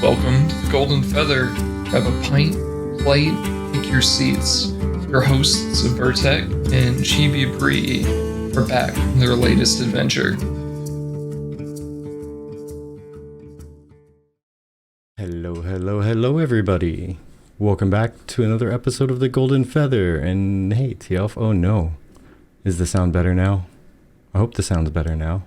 Welcome to the Golden Feather. Grab a pint, plate, take your seats. Your hosts, Vertek and Chibi Bree, are back from their latest adventure. Hello, everybody. Welcome back to another episode of the Golden Feather. And hey, Tielf, oh no. Is the sound better now? I hope the sound's better now.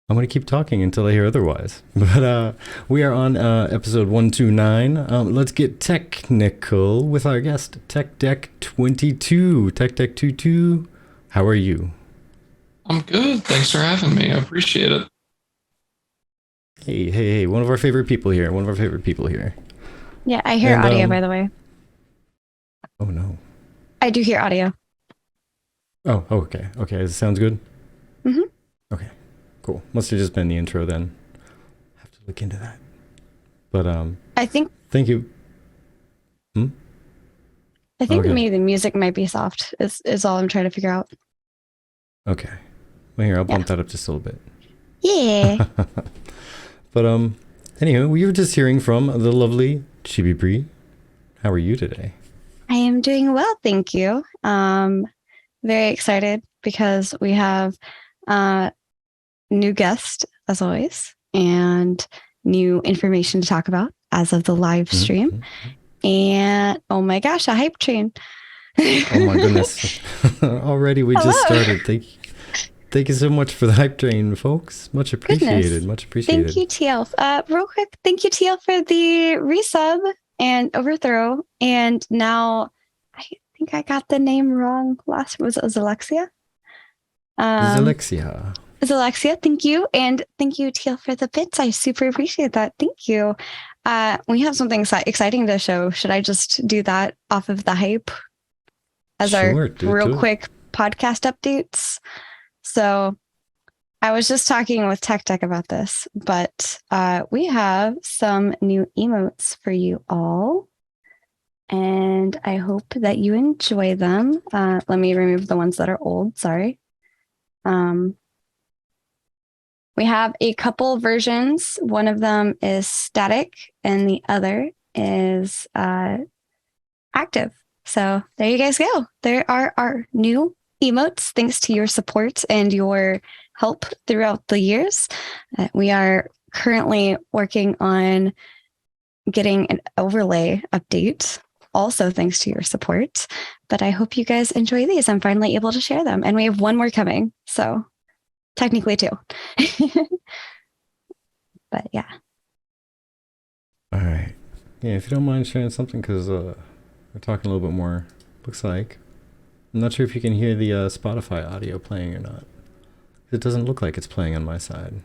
I'm going to keep talking until I hear otherwise. But we are on episode 129. Let's get technical with our guest, Tech Deck 22. Tech Deck 22, how are you? I'm good. Thanks for having me. I appreciate it. Hey, one of our favorite people here. Yeah, I hear audio, by the way. Oh, no. I do hear audio. Oh, okay. Okay, sounds good? Mm-hmm. Okay, cool. Must have just been the intro then. Have to look into that. But, I think... Thank you. I think maybe the music might be soft, is all I'm trying to figure out. Okay. Well, here, I'll bump that up just a little bit. Yeah. But, anywho, we were just hearing from the lovely Chibi Bree. How are you today? I am doing well, thank you. Very excited because we have new guest, as always, and new information to talk about as of the live stream. Mm-hmm. And, oh my gosh, a hype train. Oh my goodness. Already we just started. Thank you so much for the hype train, folks. Much appreciated. Goodness. Much appreciated. Thank you, TL. Real quick, thank you, TL, for the resub and overthrow. And now, I think I got the name wrong. Was it Alexia? Alexia, thank you. And thank you, TL, for the bits. I super appreciate that. Thank you. We have something exciting to show. Should I just do that off of the hype as our real quick podcast updates? So I was just talking with Tech Deck about this, but we have some new emotes for you all. And I hope that you enjoy them. Let me remove the ones that are old. Sorry. We have a couple versions. One of them is static and the other is active. So there you guys go. There are our new emotes, thanks to your support and your help throughout the years. We are currently working on getting an overlay update, also thanks to your support. But I hope you guys enjoy these. I'm finally able to share them. And we have one more coming. So technically two. But yeah. All right. Yeah, if you don't mind sharing something, because we're talking a little bit more. Looks like. I'm not sure if you can hear the Spotify audio playing or not. It doesn't look like it's playing on my side.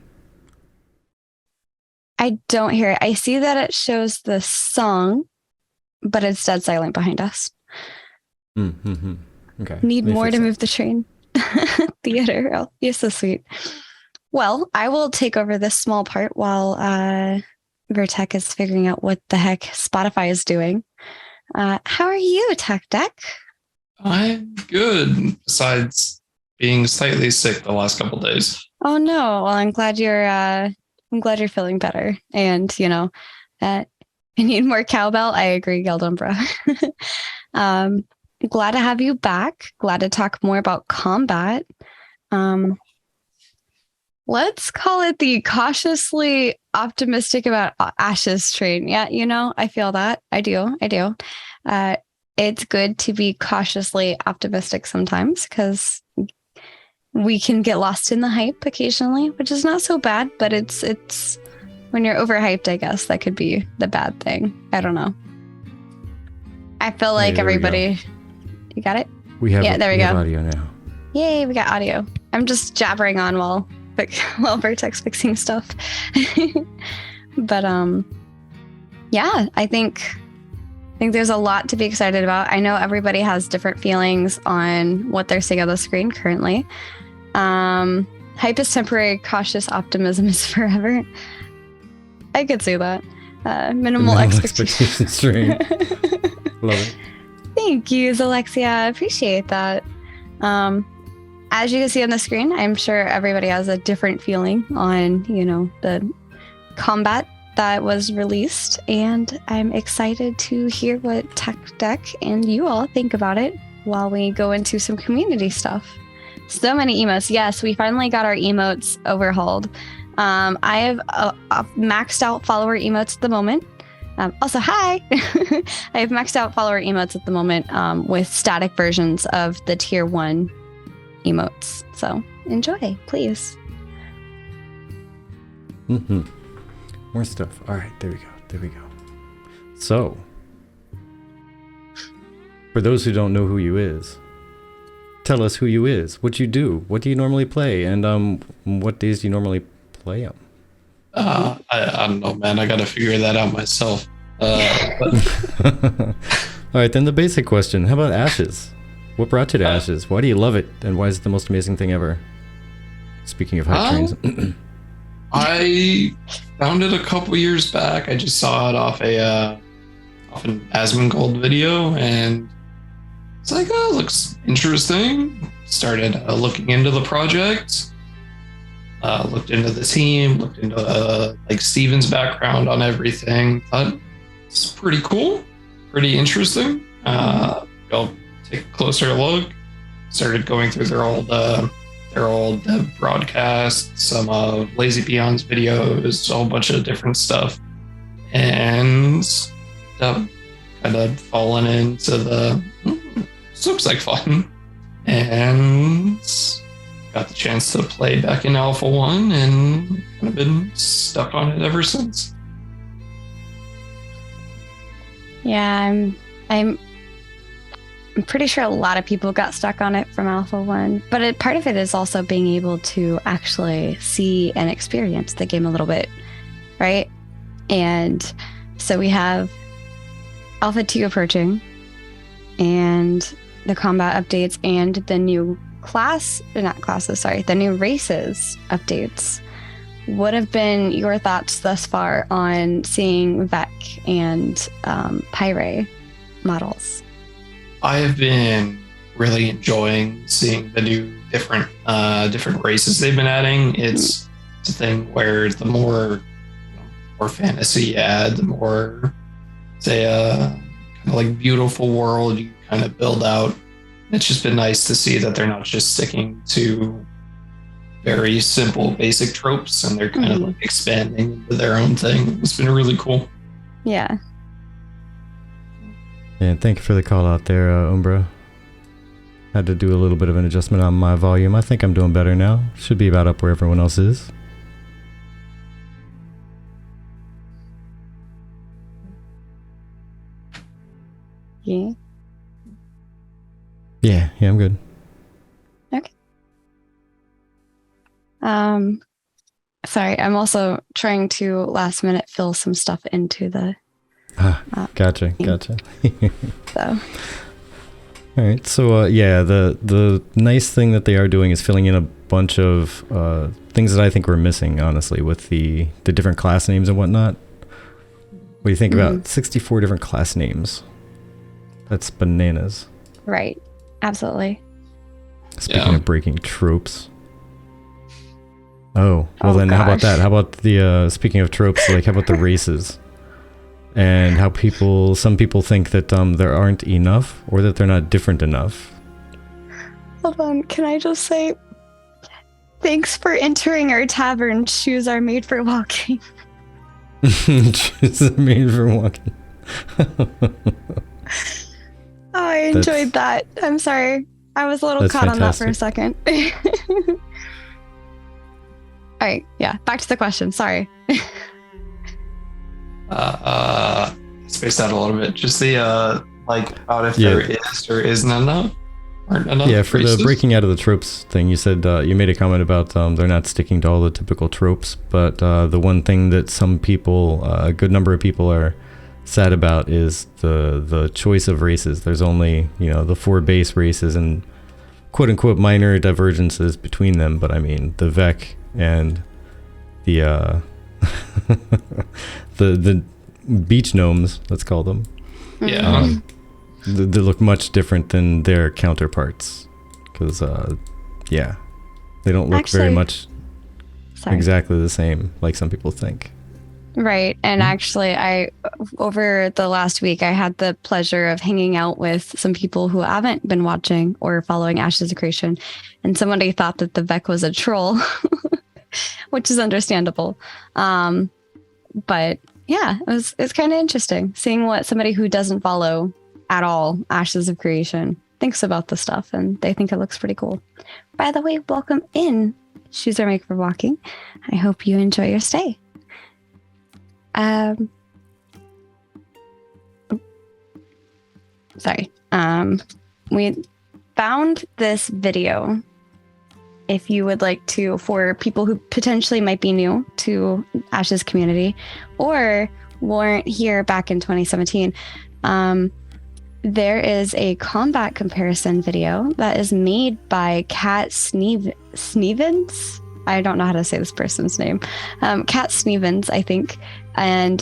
I don't hear it. I see that it shows the song, but it's dead silent behind us. Okay. Need more to move the train. Theater. Oh, you're so sweet. Well, I will take over this small part while Vertek is figuring out what the heck Spotify is doing. How are you, Tech Deck? I'm good, besides being slightly sick the last couple days. Oh no! Well, I'm glad you're feeling better. And I need more cowbell. I agree, Geldumbra. Glad to have you back. Glad to talk more about combat. Let's call it the cautiously optimistic about Ashes train. Yeah, I feel that. I do. It's good to be cautiously optimistic sometimes because we can get lost in the hype occasionally, which is not so bad, but it's when you're overhyped, I guess that could be the bad thing. I don't know. I feel like everybody... You got it? There we go. Audio now. Yay, we got audio. I'm just jabbering on while Vertek's fixing stuff. But yeah, I think there's a lot to be excited about. I know everybody has different feelings on what they're seeing on the screen currently. Hype is temporary, cautious optimism is forever. I could say that. Minimal expectations. Strain. Love it. Thank you, Alexia. I appreciate that. As you can see on the screen, I'm sure everybody has a different feeling on, the combat that was released, and I'm excited to hear what Tech Deck and you all think about it while we go into some community stuff. So many emotes. Yes, we finally got our emotes overhauled. I have maxed out follower emotes at the moment. Also, hi! I have maxed out follower emotes at the moment with static versions of the tier 1 emotes. So enjoy, please. Mm-hmm. More stuff. All right, there we go. There we go. So, for those who don't know who you is, tell us who you is, what you do, what do you normally play, and what days do you normally play them? I don't know, man. I got to figure that out myself. All right, then the basic question. How about Ashes? What brought you to Ashes? Why do you love it? And why is it the most amazing thing ever? Speaking of hype trains. I found it a couple years back. I just saw it off an Asmongold video, and it's like, oh, it looks interesting. Started looking into the project. Looked into the team, looked into like Steven's background on everything. Thought it's pretty cool, pretty interesting. I'll take a closer look. Started going through their old broadcasts, some of Lazy Beyond's videos, a whole bunch of different stuff, and kind of fallen into this looks like fun, and got the chance to play back in Alpha 1 and kind of been stuck on it ever since. Yeah, I'm pretty sure a lot of people got stuck on it from Alpha 1, but part of it is also being able to actually see and experience the game a little bit, right? And so we have Alpha 2 approaching, and the combat updates and the new the new races updates. What have been your thoughts thus far on seeing Vec and Pyre models? I have been really enjoying seeing the new different races they've been adding. It's a thing where the more fantasy you add, the more kind of like beautiful world you kind of build out. It's just been nice to see that they're not just sticking to very simple basic tropes, and they're kind of like expanding into their own thing. It's been really cool. Yeah. Yeah, thank you for the call out there, Umbra. Had to do a little bit of an adjustment on my volume. I think I'm doing better now. Should be about up where everyone else is. Yeah. Yeah, I'm good. Okay. Sorry, I'm also trying to last minute fill some stuff into the Gotcha. so. All right, so the nice thing that they are doing is filling in a bunch of things that I think we're missing, honestly, with the different class names and whatnot. What do you think about 64 different class names? That's bananas. Right. Absolutely. Speaking of breaking tropes. Oh, well then gosh. How about that? How about the, speaking of tropes, like how about the races? And how some people think that there aren't enough, or that they're not different enough. Hold on, can I just say, thanks for entering our tavern. Shoes are made for walking. Shoes are made for walking. Oh, I enjoyed that. I'm sorry. I was a little caught on that for a second. All right, yeah, back to the question. Sorry. Spaced out a little bit. Just the like about if there is or isn't enough. Yeah, for races. The breaking out of the tropes thing, you said you made a comment about they're not sticking to all the typical tropes, but the one thing that some people, a good number of people, are sad about is the choice of races. There's only the 4 base races and quote unquote minor divergences between them, but I mean the Vec and the the beach gnomes, let's call them. Yeah. They look much different than their counterparts because they don't look very much exactly the same like some people think. Right. And actually, over the last week, I had the pleasure of hanging out with some people who haven't been watching or following Ashes of Creation. And somebody thought that the Vec was a troll, which is understandable. But yeah, it's kind of interesting seeing what somebody who doesn't follow at all Ashes of Creation thinks about the stuff. And they think it looks pretty cool. By the way, welcome in. Shoes are made for walking. I hope you enjoy your stay. Sorry. We found this video. If you would like to, for people who potentially might be new to Ashes community or weren't here back in 2017, there is a combat comparison video that is made by Kat Snevens. I don't know how to say this person's name. Kat Snevens, I think. And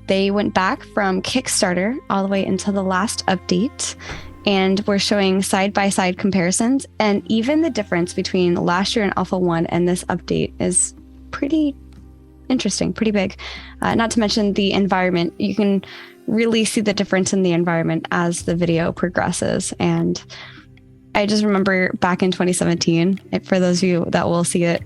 they went back from Kickstarter all the way until the last update. And we're showing side-by-side comparisons. And even the difference between last year and Alpha 1 and this update is pretty interesting, pretty big. Not to mention the environment. You can really see the difference in the environment as the video progresses. And I just remember back in 2017, for those of you that will see it,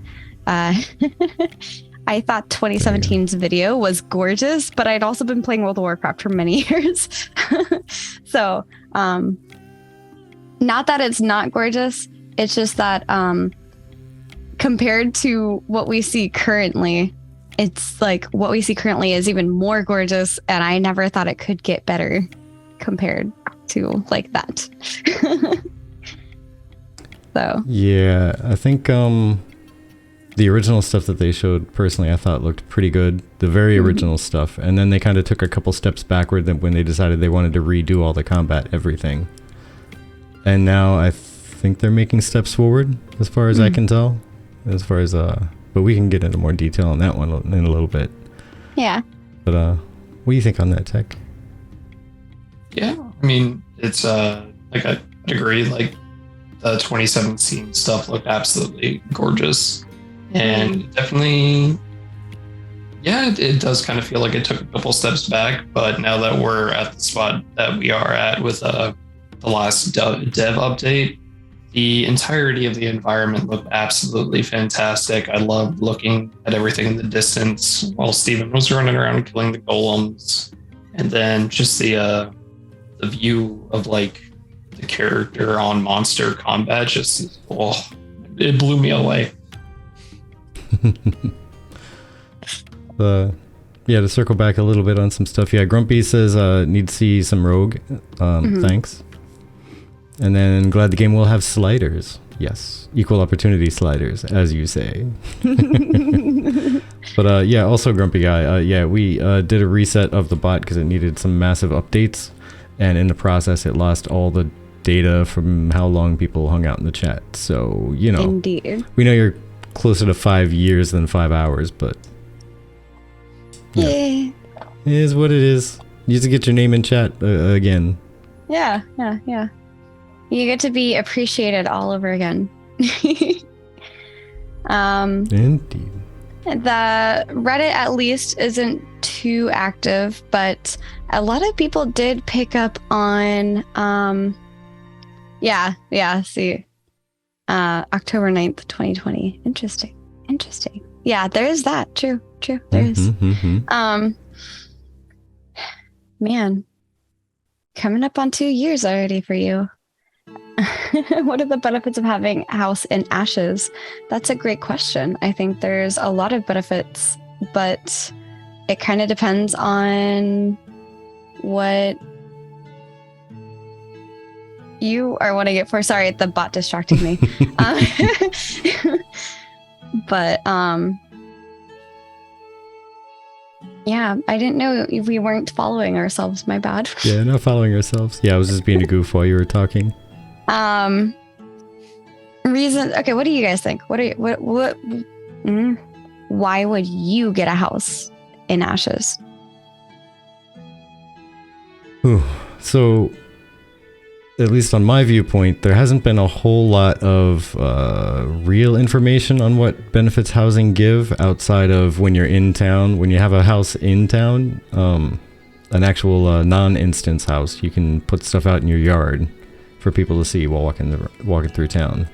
I thought 2017's video was gorgeous, but I'd also been playing World of Warcraft for many years. So, not that it's not gorgeous, it's just that compared to what we see currently, it's like what we see currently is even more gorgeous, and I never thought it could get better compared to like that. So yeah, I think the original stuff that they showed, personally, I thought looked pretty good. The very original stuff, and then they kind of took a couple steps backward when they decided they wanted to redo all the combat, everything. And now I think they're making steps forward, as far as I can tell. As far as but we can get into more detail on that one in a little bit. yeah. But what do you think on that, Tech? Yeah, I mean, it's like I agree. Like the 2017 stuff looked absolutely gorgeous, and definitely, yeah, it does kind of feel like it took a couple steps back. But now that we're at the spot that we are at with the last dev update, the entirety of the environment looked absolutely fantastic. I loved looking at everything in the distance while Steven was running around killing the golems, and then just the view of like the character on monster combat just it blew me away. Yeah, to circle back a little bit on some stuff. Yeah, Grumpy says need to see some rogue. Thanks. And then glad the game will have sliders. Yes, equal opportunity sliders, as you say. But yeah, also Grumpy Guy. Yeah, we did a reset of the bot because it needed some massive updates, and in the process, it lost all the data from how long people hung out in the chat. So you know, Indeed. we know you're closer to 5 years than 5 hours, but Yeah. it is what it is. You have to get your name in chat again. Yeah. You get to be appreciated all over again. Indeed. The Reddit at least isn't too active, but a lot of people did pick up on see. October 9th, 2020. Interesting. Yeah, there is that. True. There is. Man, coming up on 2 years already for you. What are the benefits of having a house in Ashes? That's a great question. I think there's a lot of benefits, but it kind of depends on what you are wanting it for. Sorry, the bot distracted me. But yeah, I didn't know if we weren't following ourselves. My bad. Yeah, not following ourselves. Yeah, I was just being a goof while you were talking. Reason. Okay, what do you guys think? Why would you get a house in Ashes? Ooh, so at least on my viewpoint, there hasn't been a whole lot of real information on what benefits housing give outside of when you're in town. When you have a house in town, an actual non-instance house, you can put stuff out in your yard for people to see while walking through town.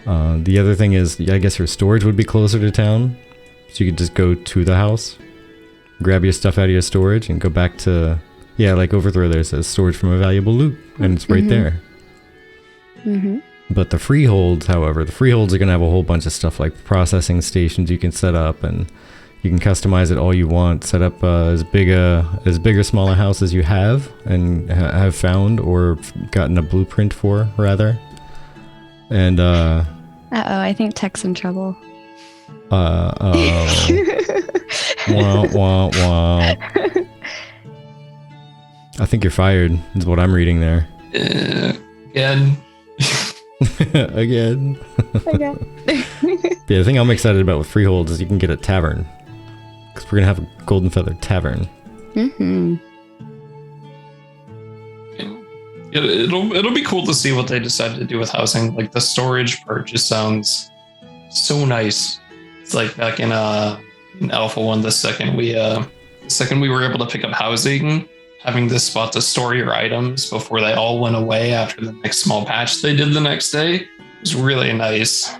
The other thing is, I guess your storage would be closer to town, so you could just go to the house, grab your stuff out of your storage, and go back to, like Overthrow there says, storage from a valuable loot, and it's right there. Mm-hmm. But the freeholds, however, are going to have a whole bunch of stuff like processing stations you can set up, and you can customize it all you want. Set up as big or small a house as you have and have found or gotten a blueprint for, rather. And I think Tech's in trouble. Wah, wah, wah. I think you're fired, is what I'm reading there. Again. Again. Okay. Yeah, the thing I'm excited about with freeholds is you can get a tavern. Because we're going to have a Golden Feather Tavern. Mm-hmm. It'll be cool to see what they decide to do with housing. Like the storage part just sounds so nice. It's like back in Alpha 1, the second we were able to pick up housing, having this spot to store your items before they all went away after the next small patch they did the next day was really nice.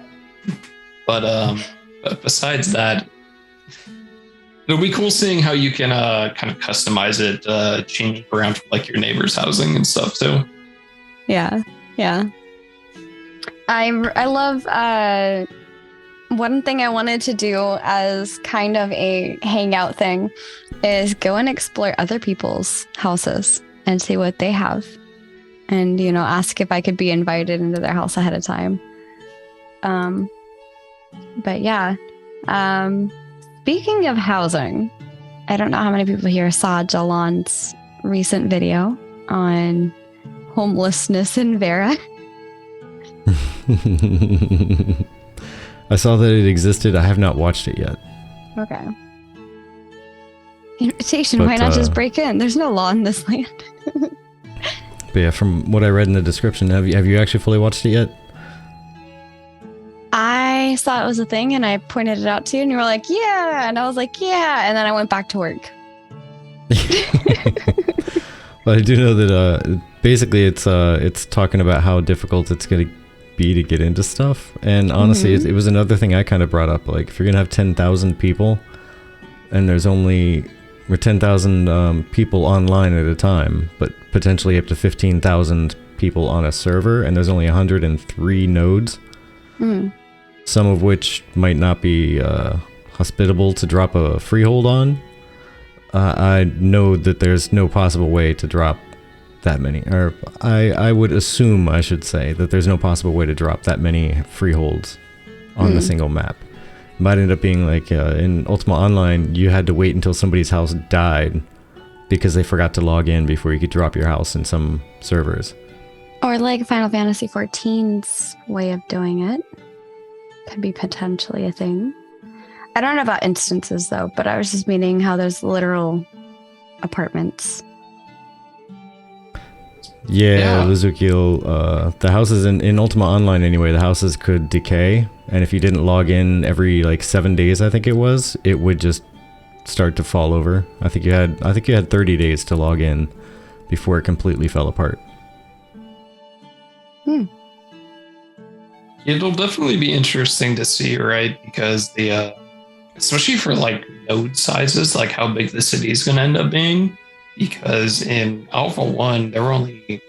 But besides that, it'll be cool seeing how you can kind of customize it, change it around for like your neighbor's housing and stuff too. Yeah. I love one thing I wanted to do as kind of a hangout thing is go and explore other people's houses and see what they have. And, ask if I could be invited into their house ahead of time. But yeah. Speaking of housing, I don't know how many people here saw Jalan's recent video on homelessness in Vera. I saw that it existed. I have not watched it yet. Okay. Invitation, But, why not just break in? There's no law in this land. But yeah, from what I read in the description, have you actually fully watched it yet? I saw it was a thing and I pointed it out to you and you were like, yeah. And I was like, yeah. And then I went back to work. But I do know that basically it's talking about how difficult it's going to be to get into stuff. And honestly, it was another thing I kind of brought up. Like, if you're going to have 10,000 people and there's only 10,000 people online at a time, but potentially up to 15,000 people on a server, and there's only 103 nodes, some of which might not be hospitable to drop a freehold on. I know that there's no possible way to drop that many, or I would assume, I should say, that there's no possible way to drop that many freeholds on the single map. It might end up being like in Ultima Online, you had to wait until somebody's house died because they forgot to log in before you could drop your house in some servers. Or like Final Fantasy XIV's way of doing it. Could be potentially a thing. I don't know about instances though, but I was just meaning how there's literal apartments. Yeah. Luzukiel, the houses in Ultima Online anyway, the houses could decay, and if you didn't log in every like 7 days, I think it would just start to fall over. I think you had 30 days to log in before it completely fell apart. It'll definitely be interesting to see, right? Because the especially for like node sizes, like how big the city is going to end up being. Because in Alpha 1, there were only,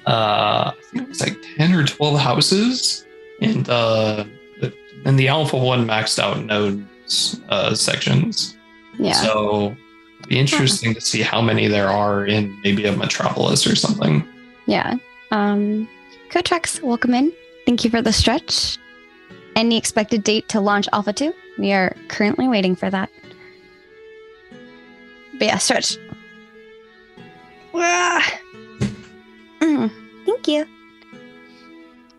I think it was like 10 or 12 houses in the Alpha 1 maxed out nodes sections. Yeah. So it'd be interesting to see how many there are in maybe a metropolis or something. Yeah. Cotrax, welcome in. Thank you for the stretch. Any expected date to launch Alpha 2? We are currently waiting for that. But yeah, stretch. Thank you.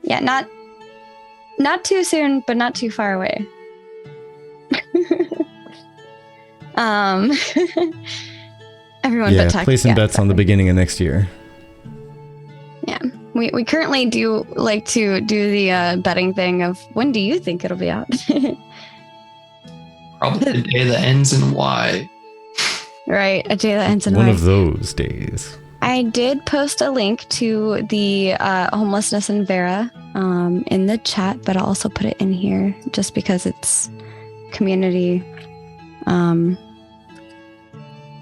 Yeah, not too soon, but not too far away. Everyone Yeah, but tech. placing Yeah, bets on the exactly. beginning of next year. Yeah. We currently do like to do the betting thing of when do you think it'll be out? Probably the day that ends in Y. Right, a day that ends in One Y. of those days. I did post a link to the homelessness in Vera in the chat, but I'll also put it in here just because it's community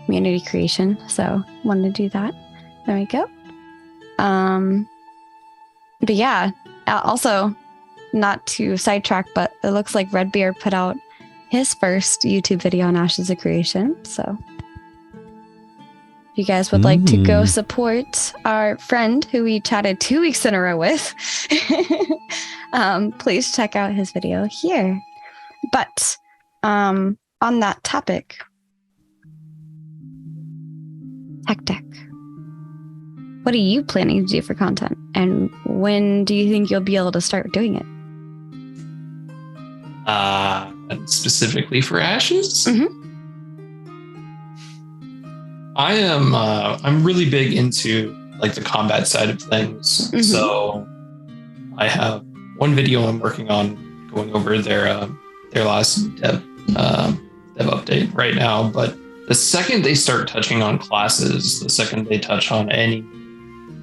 community creation. So wanted to do that. There we go. But yeah, also not to sidetrack, but it looks like Redbeard put out his first YouTube video on Ashes of Creation. So if you guys would like to go support our friend who we chatted 2 weeks in a row with, please check out his video here. But on that topic, Tech Deck, what are you planning to do for content? And when do you think you'll be able to start doing it? And specifically for Ashes? Mm-hmm. I'm really big into like the combat side of things. Mhm. So I have one video I'm working on going over their last dev update right now. But the second they start touching on classes, the second they touch on any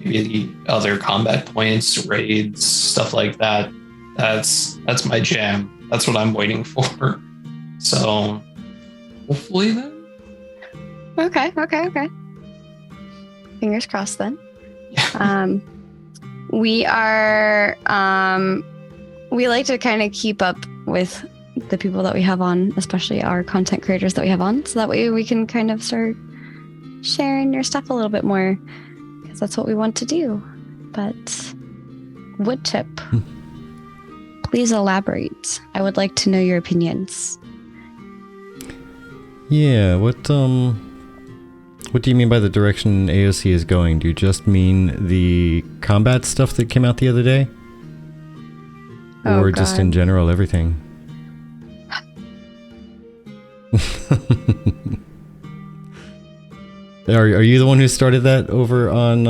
maybe other combat points, raids, stuff like that, that's my jam. That's what I'm waiting for. So hopefully then. Okay. Fingers crossed then. We are we like to kind of keep up with the people that we have on, especially our content creators that we have on, so that way we can kind of start sharing your stuff a little bit more, because that's what we want to do. But Woodchip, please elaborate. I would like to know your opinions. Yeah, what do you mean by the direction AOC is going? Do you just mean the combat stuff that came out the other day? Oh, Or just God. in general, everything? Are you the one who started that over on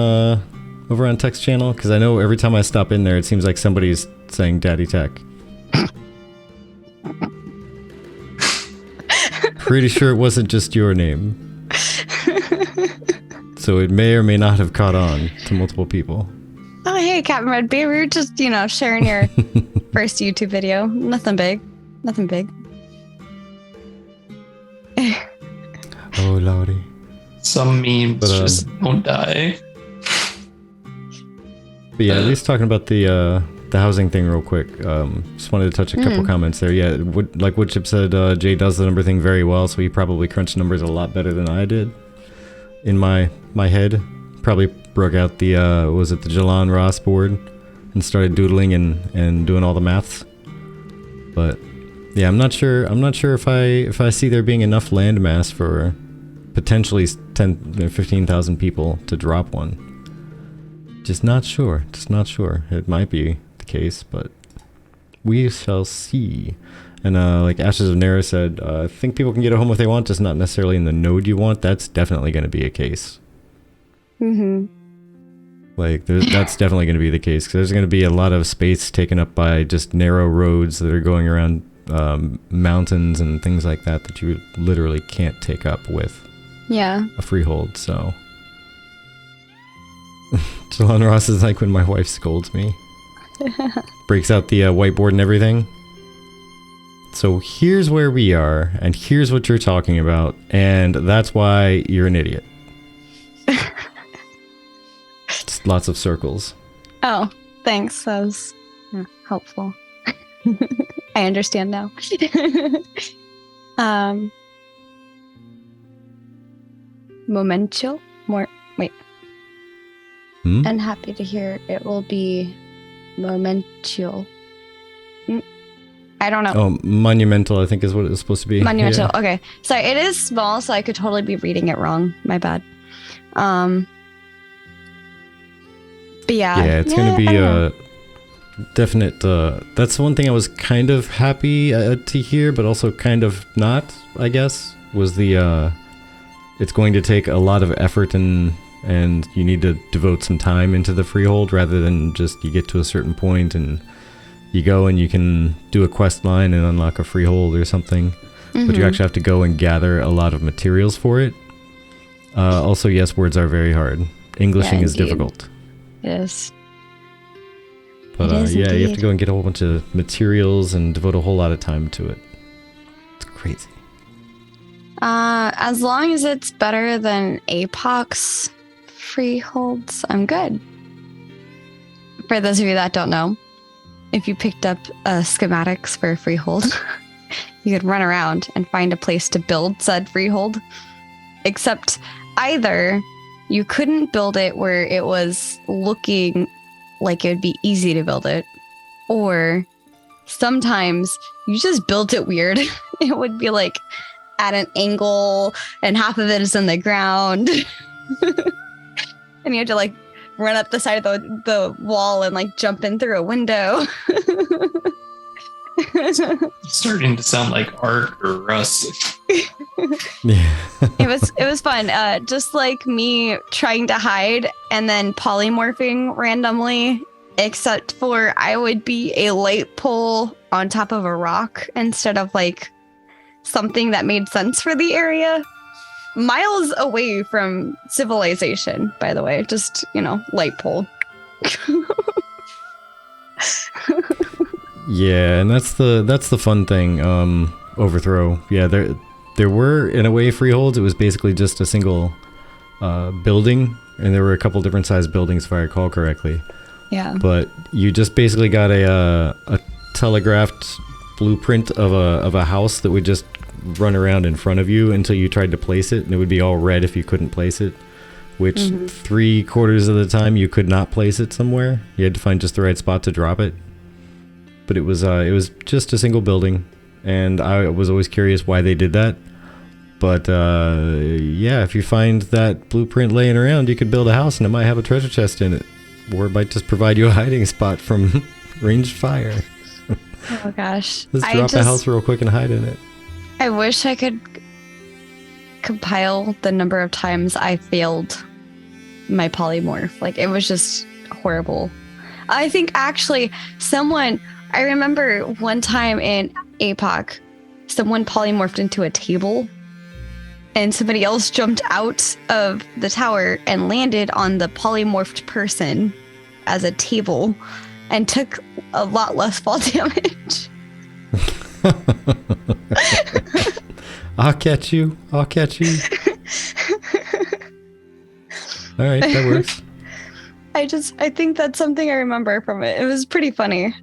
Tech's channel? Because I know every time I stop in there, it seems like somebody's saying Daddy Tech. Pretty sure it wasn't just your name. So it may or may not have caught on to multiple people. Oh, hey, Captain Redbeard. We were just, sharing your first YouTube video. Nothing big. Oh, Lordy. Some memes just don't die. But yeah, at least talking about the housing thing real quick. Just wanted to touch a couple comments there. Yeah, like Woodchip said, Jay does the number thing very well, so he probably crunched numbers a lot better than I did. In my head, probably broke out the was it the Jalan Ross board and started doodling and doing all the maths. But yeah, I'm not sure if I see there being enough land mass for potentially 15,000 people to drop one. Just not sure. It might be the case, but we shall see. And like Ashes of Nera said, I think people can get a home if they want, just not necessarily in the node you want. That's definitely going to be a case. Mm-hmm. Like, that's definitely going to be the case, because there's going to be a lot of space taken up by just narrow roads that are going around mountains and things like that you literally can't take up with a freehold, so... Jalan Ross is like when my wife scolds me. Breaks out the whiteboard and everything. So here's where we are, and here's what you're talking about, and that's why you're an idiot. Just lots of circles. Oh, thanks. That was helpful. I understand now. Momento? Wait. I'm happy to hear it will be monumental. I don't know. Oh, monumental, I think is what it's supposed to be. Monumental. Yeah. Okay. Sorry, it is small, so I could totally be reading it wrong. My bad. But yeah. Yeah, it's going to be a definite... that's one thing I was kind of happy to hear, but also kind of not, I guess, was the it's going to take a lot of effort and you need to devote some time into the freehold rather than just you get to a certain point and you go and you can do a quest line and unlock a freehold or something. But you actually have to go and gather a lot of materials for it. Also, yes, words are very hard. Englishing is difficult. Yes. But yeah, you have to go and get a whole bunch of materials and devote a whole lot of time to it. It's crazy. As long as it's better than Apox freeholds, I'm good. For those of you that don't know, if you picked up schematics for a freehold, you could run around and find a place to build said freehold. Except either you couldn't build it where it was looking like it would be easy to build it, or sometimes you just built it weird. It would be like at an angle and half of it is in the ground. And you had to like run up the side of the wall and like jump in through a window. It's starting to sound like Ark or Rust. Yeah. It was fun. Just like me trying to hide and then polymorphing randomly, except for I would be a light pole on top of a rock instead of like something that made sense for the area. Miles away from civilization, by the way. Just, light pole. Yeah, and that's the fun thing. Overthrow. Yeah, there were in a way freeholds. It was basically just a single building, and there were a couple different sized buildings if I recall correctly. Yeah. But you just basically got a telegraphed blueprint of a house that would just run around in front of you until you tried to place it, and it would be all red if you couldn't place it. Which 3/4 of the time you could not place it somewhere. You had to find just the right spot to drop it. But it was just a single building, and I was always curious why they did that. But yeah, if you find that blueprint laying around, you could build a house and it might have a treasure chest in it, or it might just provide you a hiding spot from ranged fire. Oh gosh. Let's drop a house real quick and hide in it. I wish I could compile the number of times I failed my polymorph. Like, it was just horrible. I think actually I remember one time in APOC, someone polymorphed into a table and somebody else jumped out of the tower and landed on the polymorphed person as a table and took a lot less fall damage. I'll catch you. All right, that works. I think that's something I remember from it. It was pretty funny.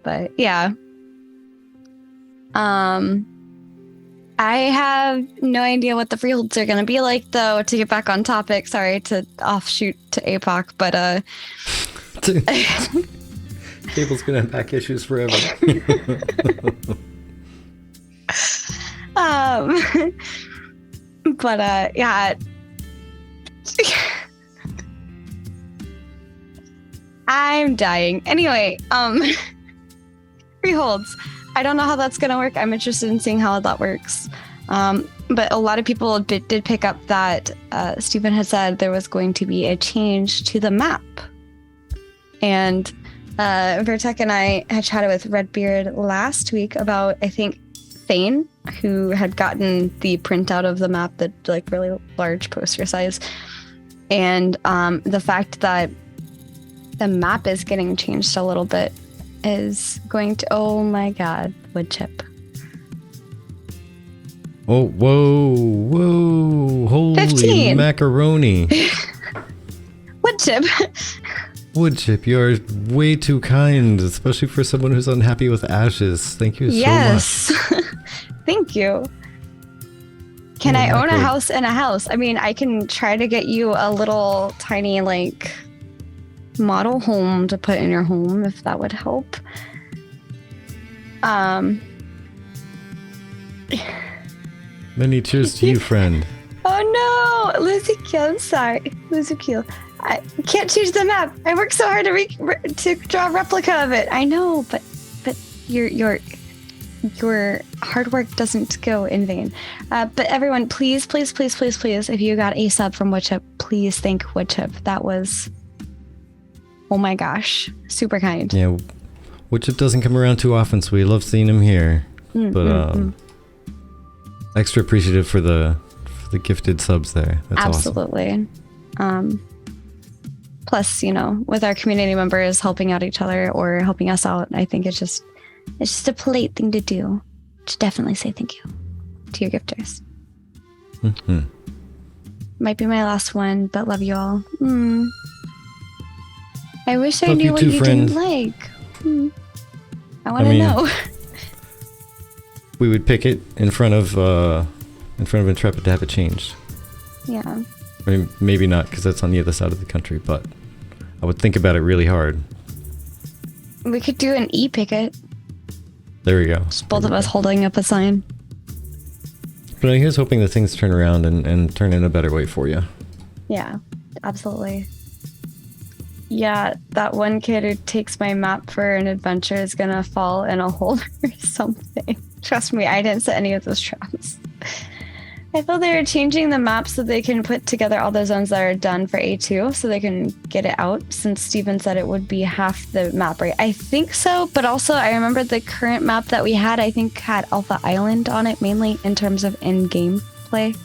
But yeah. I have no idea what the freeholds are going to be like, though, to get back on topic. Sorry to offshoot to APOC, but Table's gonna have back issues forever. But yeah. I'm dying. Anyway, freeholds. I don't know how that's gonna work. I'm interested in seeing how that works. But a lot of people did pick up that Stephen had said there was going to be a change to the map. And Vertek and I had chatted with Redbeard last week about, I think, Thane, who had gotten the printout of the map, the like really large poster size. And the fact that the map is getting changed a little bit is going to, oh my god, wood chip. Oh, whoa, holy 15. macaroni. Wood chip. Wood chip, you are way too kind, especially for someone who's unhappy with ashes. Thank you so much. Yes. Thank you. Can I own a house in a house? I mean, I can try to get you a little tiny, like, model home to put in your home, if that would help. Many cheers to you, friend. Oh no, Lucy Kill. I'm sorry, Lucy Kill. I can't change the map. I worked so hard to draw a replica of it. I know, but you're your hard work doesn't go in vain. But everyone, please, if you got a sub from Woodchip, please thank Woodchip. That was, oh my gosh, super kind. Yeah, Woodchip doesn't come around too often, so we love seeing him here. But extra appreciative for the gifted subs there. That's absolutely awesome. Plus, with our community members helping out each other or helping us out, I think it's just a polite thing to do. To definitely say thank you to your gifters. Might be my last one, but love you all. I wish I Love knew you what too, you friend. didn't like. I want to know. We would pick it in front of Intrepid to have it changed. Yeah. I mean, maybe not, because that's on the other side of the country, but I would think about it really hard. We could do an e-picket. There we go. Just both of us holding up a sign. But here's hoping that things turn around and turn in a better way for you. Yeah, absolutely. Yeah, that one kid who takes my map for an adventure is gonna fall in a hole or something. Trust me, I didn't set any of those traps. I feel they're changing the map so they can put together all the zones that are done for A2 so they can get it out, since Steven said it would be half the map, right? I think so, but also I remember the current map that we had, I think had Alpha Island on it, mainly in terms of in-game play.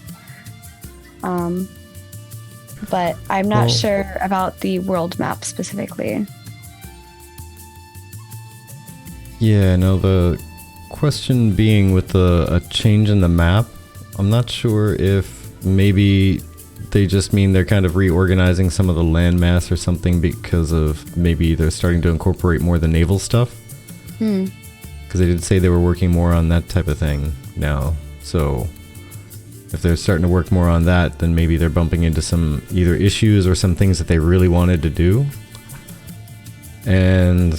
But I'm not sure about the world map specifically. Yeah, no, the question being with a change in the map, I'm not sure if maybe they just mean they're kind of reorganizing some of the landmass or something because of maybe they're starting to incorporate more of the naval stuff. Because they did say they were working more on that type of thing now. So if they're starting to work more on that, then maybe they're bumping into some either issues or some things that they really wanted to do. And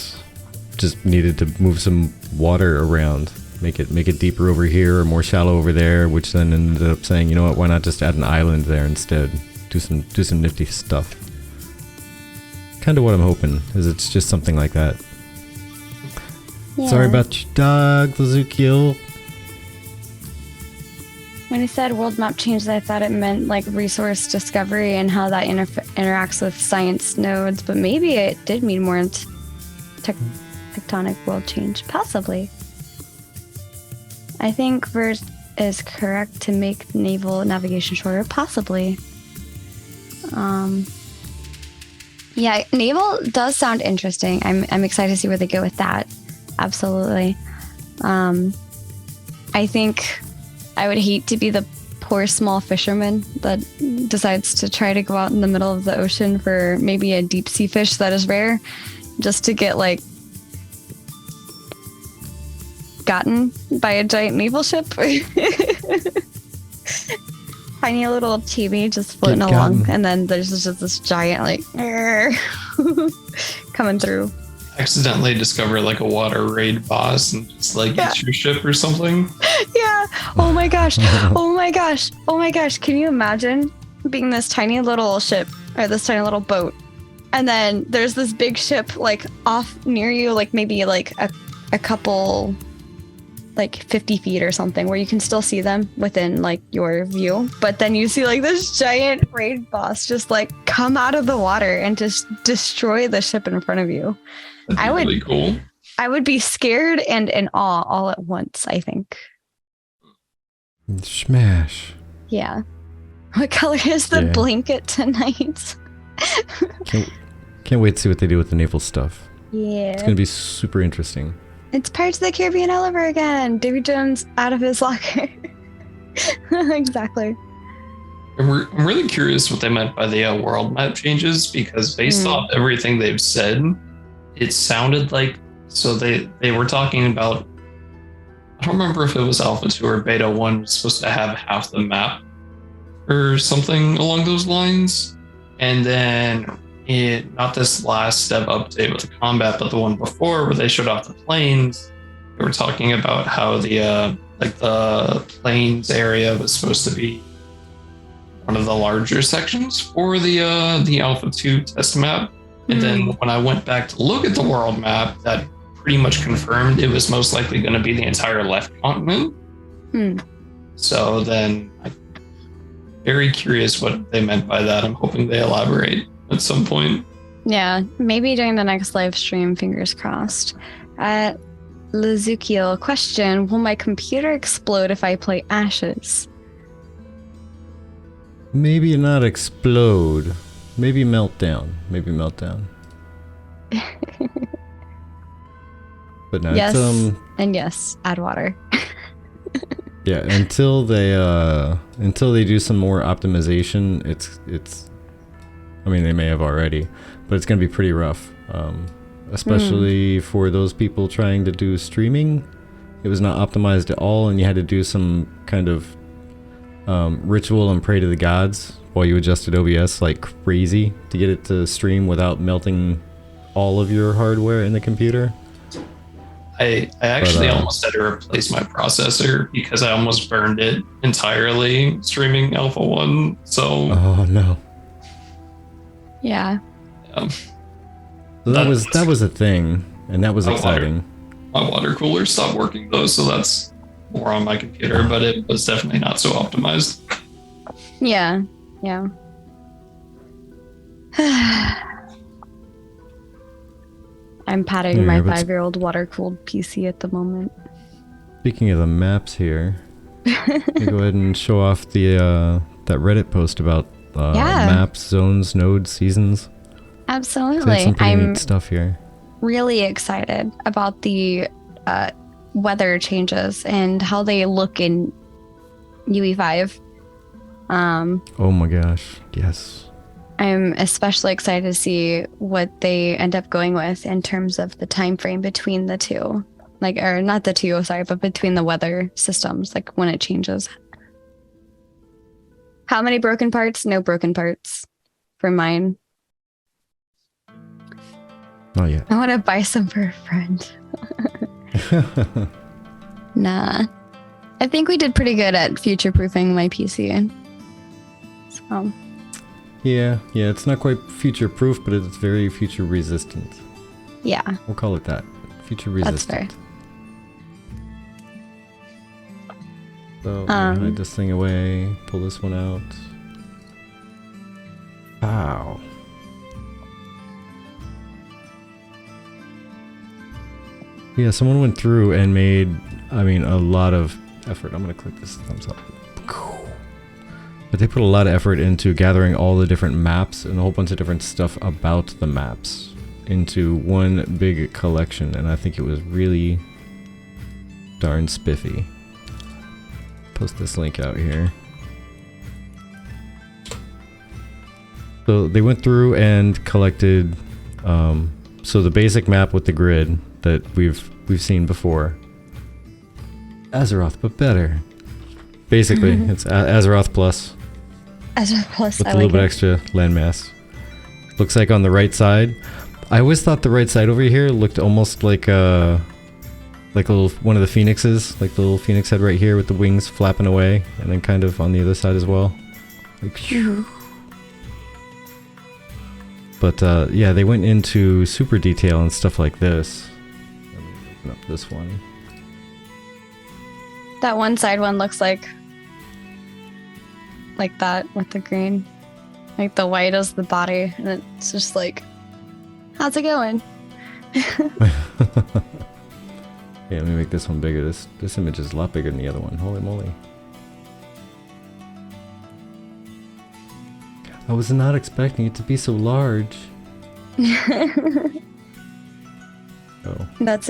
just needed to move some water around. Make it deeper over here or more shallow over there, which then ended up saying, you know what, why not just add an island there instead? Do some nifty stuff. Kind of what I'm hoping, is it's just something like that. Yeah. Sorry about your dog, Lazukiel. When he said world map changes, I thought it meant like resource discovery and how that interacts with science nodes, but maybe it did mean more tectonic world change. Possibly. I think Verse is correct to make naval navigation shorter. Possibly. Yeah, naval does sound interesting. I'm excited to see where they go with that. Absolutely. I think I would hate to be the poor small fisherman that decides to try to go out in the middle of the ocean for maybe a deep sea fish that is rare, just to get like gotten by a giant naval ship. Tiny little chibi just floating along, and then there's just this giant like coming through. Accidentally discover like a water raid boss and just like get your ship or something. Yeah. Oh my gosh. Oh my gosh. Oh my gosh. Can you imagine being this tiny little ship or this tiny little boat, and then there's this big ship like off near you, like maybe like a couple, like 50 feet or something, where you can still see them within like your view, but then you see like this giant raid boss just like come out of the water and just destroy the ship in front of you. That'd be really cool. I would be scared and in awe all at once, I think. Smash. Yeah. What color is the blanket tonight? Can't wait to see what they do with the naval stuff. Yeah. It's going to be super interesting. It's Pirates of the Caribbean all over again. Davy Jones out of his locker. Exactly. I'm really curious what they meant by the world map changes, because based off everything they've said, it sounded like, so they were talking about, I don't remember if it was Alpha 2 or Beta 1 was supposed to have half the map or something along those lines. And then not this last step update with the combat, but the one before where they showed off the planes, they were talking about how the plains area was supposed to be one of the larger sections for the Alpha 2 test map. And then when I went back to look at the world map, that pretty much confirmed it was most likely going to be the entire left continent. So then I'm very curious what they meant by that. I'm hoping they elaborate at some point. Yeah, maybe during the next live stream, fingers crossed. Lazukiel, question, will my computer explode if I play Ashes? Maybe not explode. Maybe melt down. Maybe melt down. But no, Yes, it's, and yes, add water. yeah, until they do some more optimization, it's I mean, they may have already, but it's going to be pretty rough. Especially for those people trying to do streaming. It was not optimized at all, and you had to do some kind of ritual and pray to the gods while you adjusted OBS like crazy to get it to stream without melting all of your hardware in the computer. I actually almost had to replace my processor because I almost burned it entirely streaming Alpha 1. So oh no. Yeah. So that was a thing, and that was exciting. My water cooler stopped working though, so that's more on my computer, but it was definitely not so optimized. Yeah. I'm patting my 5-year-old water-cooled PC at the moment. Speaking of the maps here, let go ahead and show off the that Reddit post about maps, zones, nodes, seasons. Absolutely. Some pretty neat stuff here. Really excited about the weather changes and how they look in UE5. Oh my gosh, yes. I'm especially excited to see what they end up going with in terms of the time frame between the two. Like, or not the two, sorry, but between the weather systems, like when it changes. How many broken parts? No broken parts for mine. Not yet. I want to buy some for a friend. Nah. I think we did pretty good at future-proofing my PC. So. Yeah, it's not quite future-proof, but it's very future-resistant. Yeah. We'll call it that. Future-resistant. That's fair. So, hide this thing away, pull this one out. Wow. Yeah, someone went through and made, a lot of effort. I'm going to click this thumbs up. But they put a lot of effort into gathering all the different maps and a whole bunch of different stuff about the maps into one big collection, and I think it was really darn spiffy. Post this link out here. So they went through and collected so the basic map with the grid that we've seen before. Azeroth, but better. Basically, it's Azeroth plus. Azeroth plus, with a little bit extra landmass. Looks like on the right side. I always thought the right side over here looked almost like a little one of the phoenixes, like the little phoenix head right here with the wings flapping away, and then kind of on the other side as well. Like, but yeah, they went into super detail and stuff like this. Let me open up this one. That one side one looks like that with the green. Like the white is the body, and it's just like, how's it going? Yeah, let me make this one bigger. This image is a lot bigger than the other one. Holy moly. I was not expecting it to be so large. Oh. That's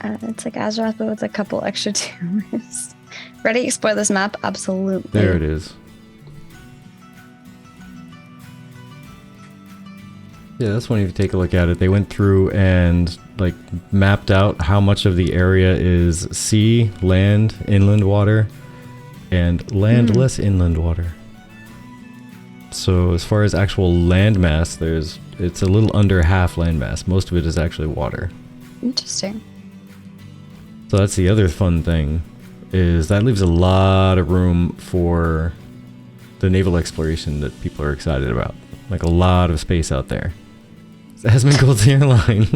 it's like Azeroth, but with a couple extra tumors. Ready to explore this map? Absolutely. There it is. Yeah, that's one. If you take a look at it, they went through and like mapped out how much of the area is sea, land, inland water, and landless inland water. So as far as actual landmass, it's a little under half landmass. Most of it is actually water. Interesting. So that's the other fun thing, is that leaves a lot of room for the naval exploration that people are excited about. Like a lot of space out there. Asmongold's hairline.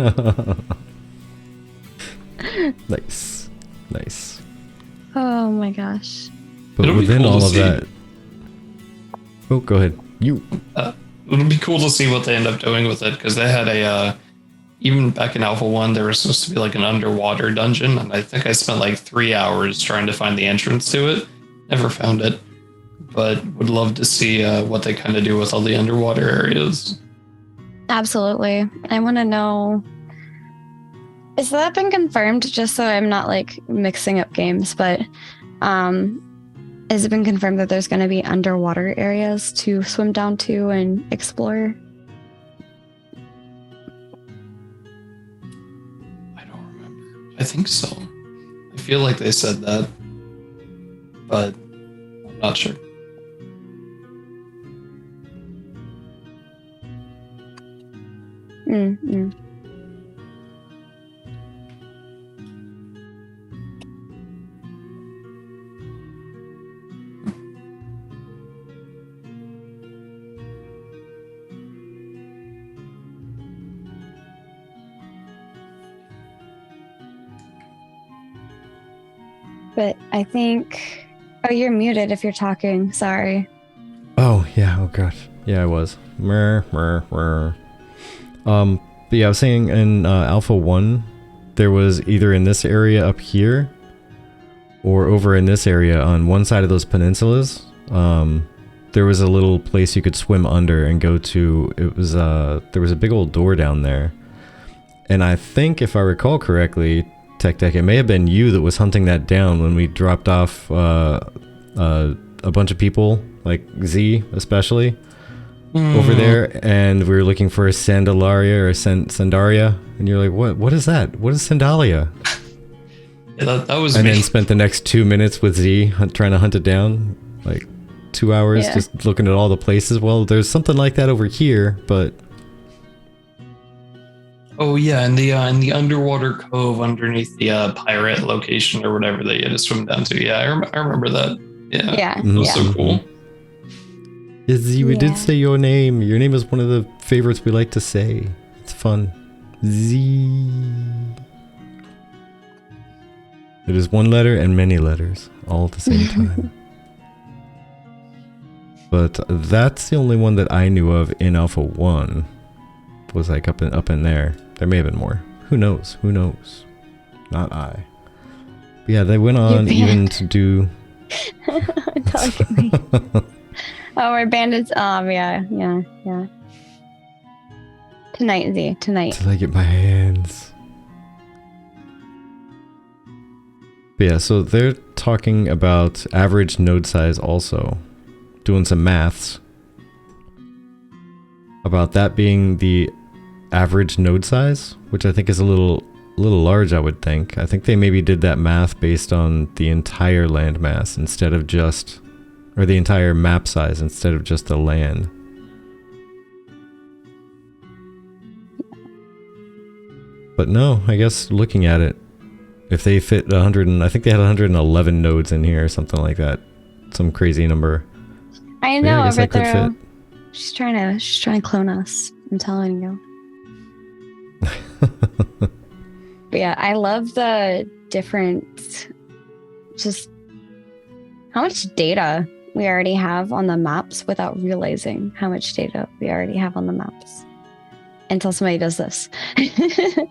Nice. Nice. Oh my gosh. But It'll be within cool to all of see. that... Oh, go ahead. You. It'll be cool to see what they end up doing with it, because they had a even back in Alpha 1 there was supposed to be like an underwater dungeon, and I think I spent like 3 hours trying to find the entrance to it. Never found it, but would love to see what they kind of do with all the underwater areas. Absolutely. I want to know. Has that been confirmed? Just so I'm not like mixing up games, but has it been confirmed that there's going to be underwater areas to swim down to and explore? I don't remember. I think so. I feel like they said that, but I'm not sure. Mm-hmm. But I think... Oh, you're muted if you're talking. Sorry. Oh, yeah. Oh, gosh. Yeah, I was. But yeah, I was saying in Alpha 1, there was either in this area up here or over in this area on one side of those peninsulas. There was a little place you could swim under and go to. It was there was a big old door down there. And I think, if I recall correctly, Tech Deck, it may have been you that was hunting that down when we dropped off a bunch of people, like Z especially, over there, and we were looking for a Sandalaria or Sandaria, and you're like, what is that? What is Sandalia? Yeah, that was and me. then spent the next 2 minutes with Z trying to hunt it down, like 2 hours just looking at all the places. Well, there's something like that over here, but... Oh yeah, in the underwater cove underneath the pirate location or whatever that you had to swim down to. Yeah, I remember that. Yeah, Yeah. That was so cool. Yeah, Z, we did say your name. Your name is one of the favorites we like to say. It's fun. Z. It is one letter and many letters, all at the same time. But that's the only one that I knew of in Alpha 1. Was like up in there. There may have been more. Who knows? Who knows? Not I. But yeah, they went on even to do... Oh, we're bandits. Yeah. Tonight, Z. Tonight. Till I get my hands. But yeah, so they're talking about average node size also. Doing some maths. About that being the average node size, which I think is a little large, I would think. I think they maybe did that math based on the entire landmass instead of just... or the entire map size instead of just the land. But no, I guess looking at it, if they fit 100, I think they had 111 nodes in here or something like that. Some crazy number. I know, I guess that could Overthrow. fit. She's trying to clone us. I'm telling you. But yeah, I love the different, just how much data we already have on the maps without realizing how much data we already have on the maps until somebody does this. Yeah,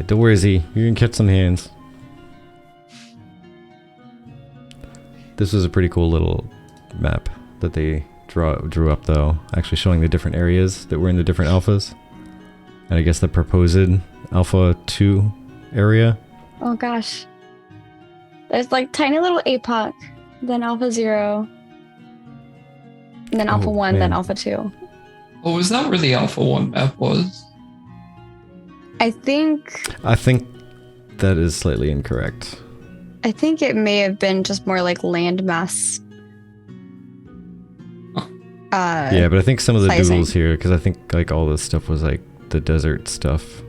don't worry, Z. You can catch some hands. This was a pretty cool little map that they drew up, though. Actually showing the different areas that were in the different alphas. And I guess the proposed Alpha 2 area. Oh gosh. There's like tiny little APOC, then Alpha 0, and then Alpha 1, then Alpha 2. Oh, was that where the Alpha 1 map was? I think that is slightly incorrect. I think it may have been just more like landmass. Yeah, but I think some of the sizing. duels here, because I think like all this stuff was like the desert stuff.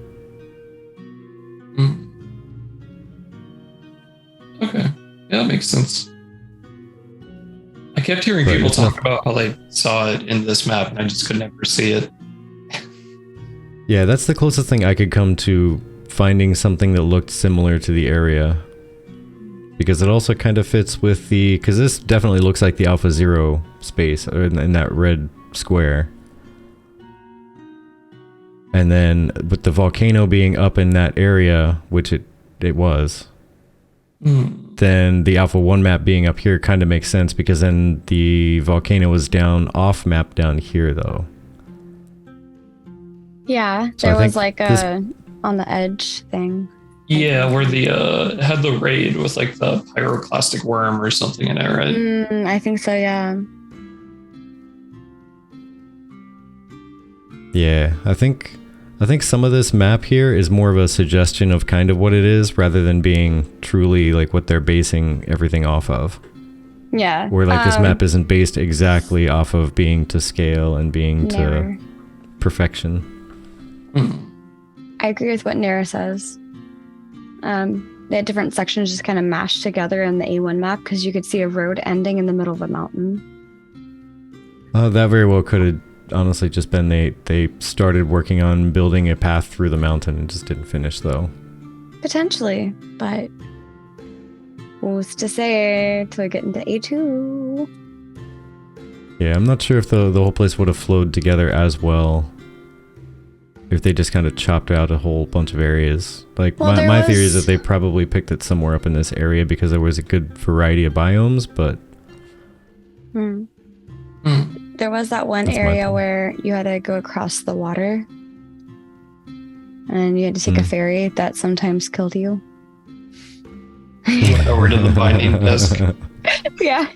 Okay. Yeah, that makes sense. I kept hearing But people it's talk not- about how they saw it in this map, and I just could never see it. Yeah, that's the closest thing I could come to finding something that looked similar to the area. Because it also kind of fits with the... Because this definitely looks like the Alpha Zero space, or in that red square. And then, with the volcano being up in that area, which it was, then the Alpha 1 map being up here kind of makes sense, because then the volcano was down off map down here, though. Yeah, So there I was think like this- a on the edge thing. Yeah, where the had the raid with like the pyroclastic worm or something in it, right? I think so, yeah. Yeah, I think some of this map here is more of a suggestion of kind of what it is, rather than being truly like what they're basing everything off of. Yeah. Where like this map isn't based exactly off of being to scale and being Never. to perfection. I agree with what Nara says. They had different sections just kind of mashed together in the A1 map because you could see a road ending in the middle of a mountain. That very well could have honestly just been they started working on building a path through the mountain and just didn't finish, though. Potentially, but who's to say till we get into A2? Yeah, I'm not sure if the whole place would have flowed together as well if they just kind of chopped out a whole bunch of areas. Like, Well, my theory is was- that they probably picked it somewhere up in this area because there was a good variety of biomes, but There was that one That's my area opinion. where you had to go across the water and you had to take a ferry that sometimes killed you. Went over to the binding desk. Yeah.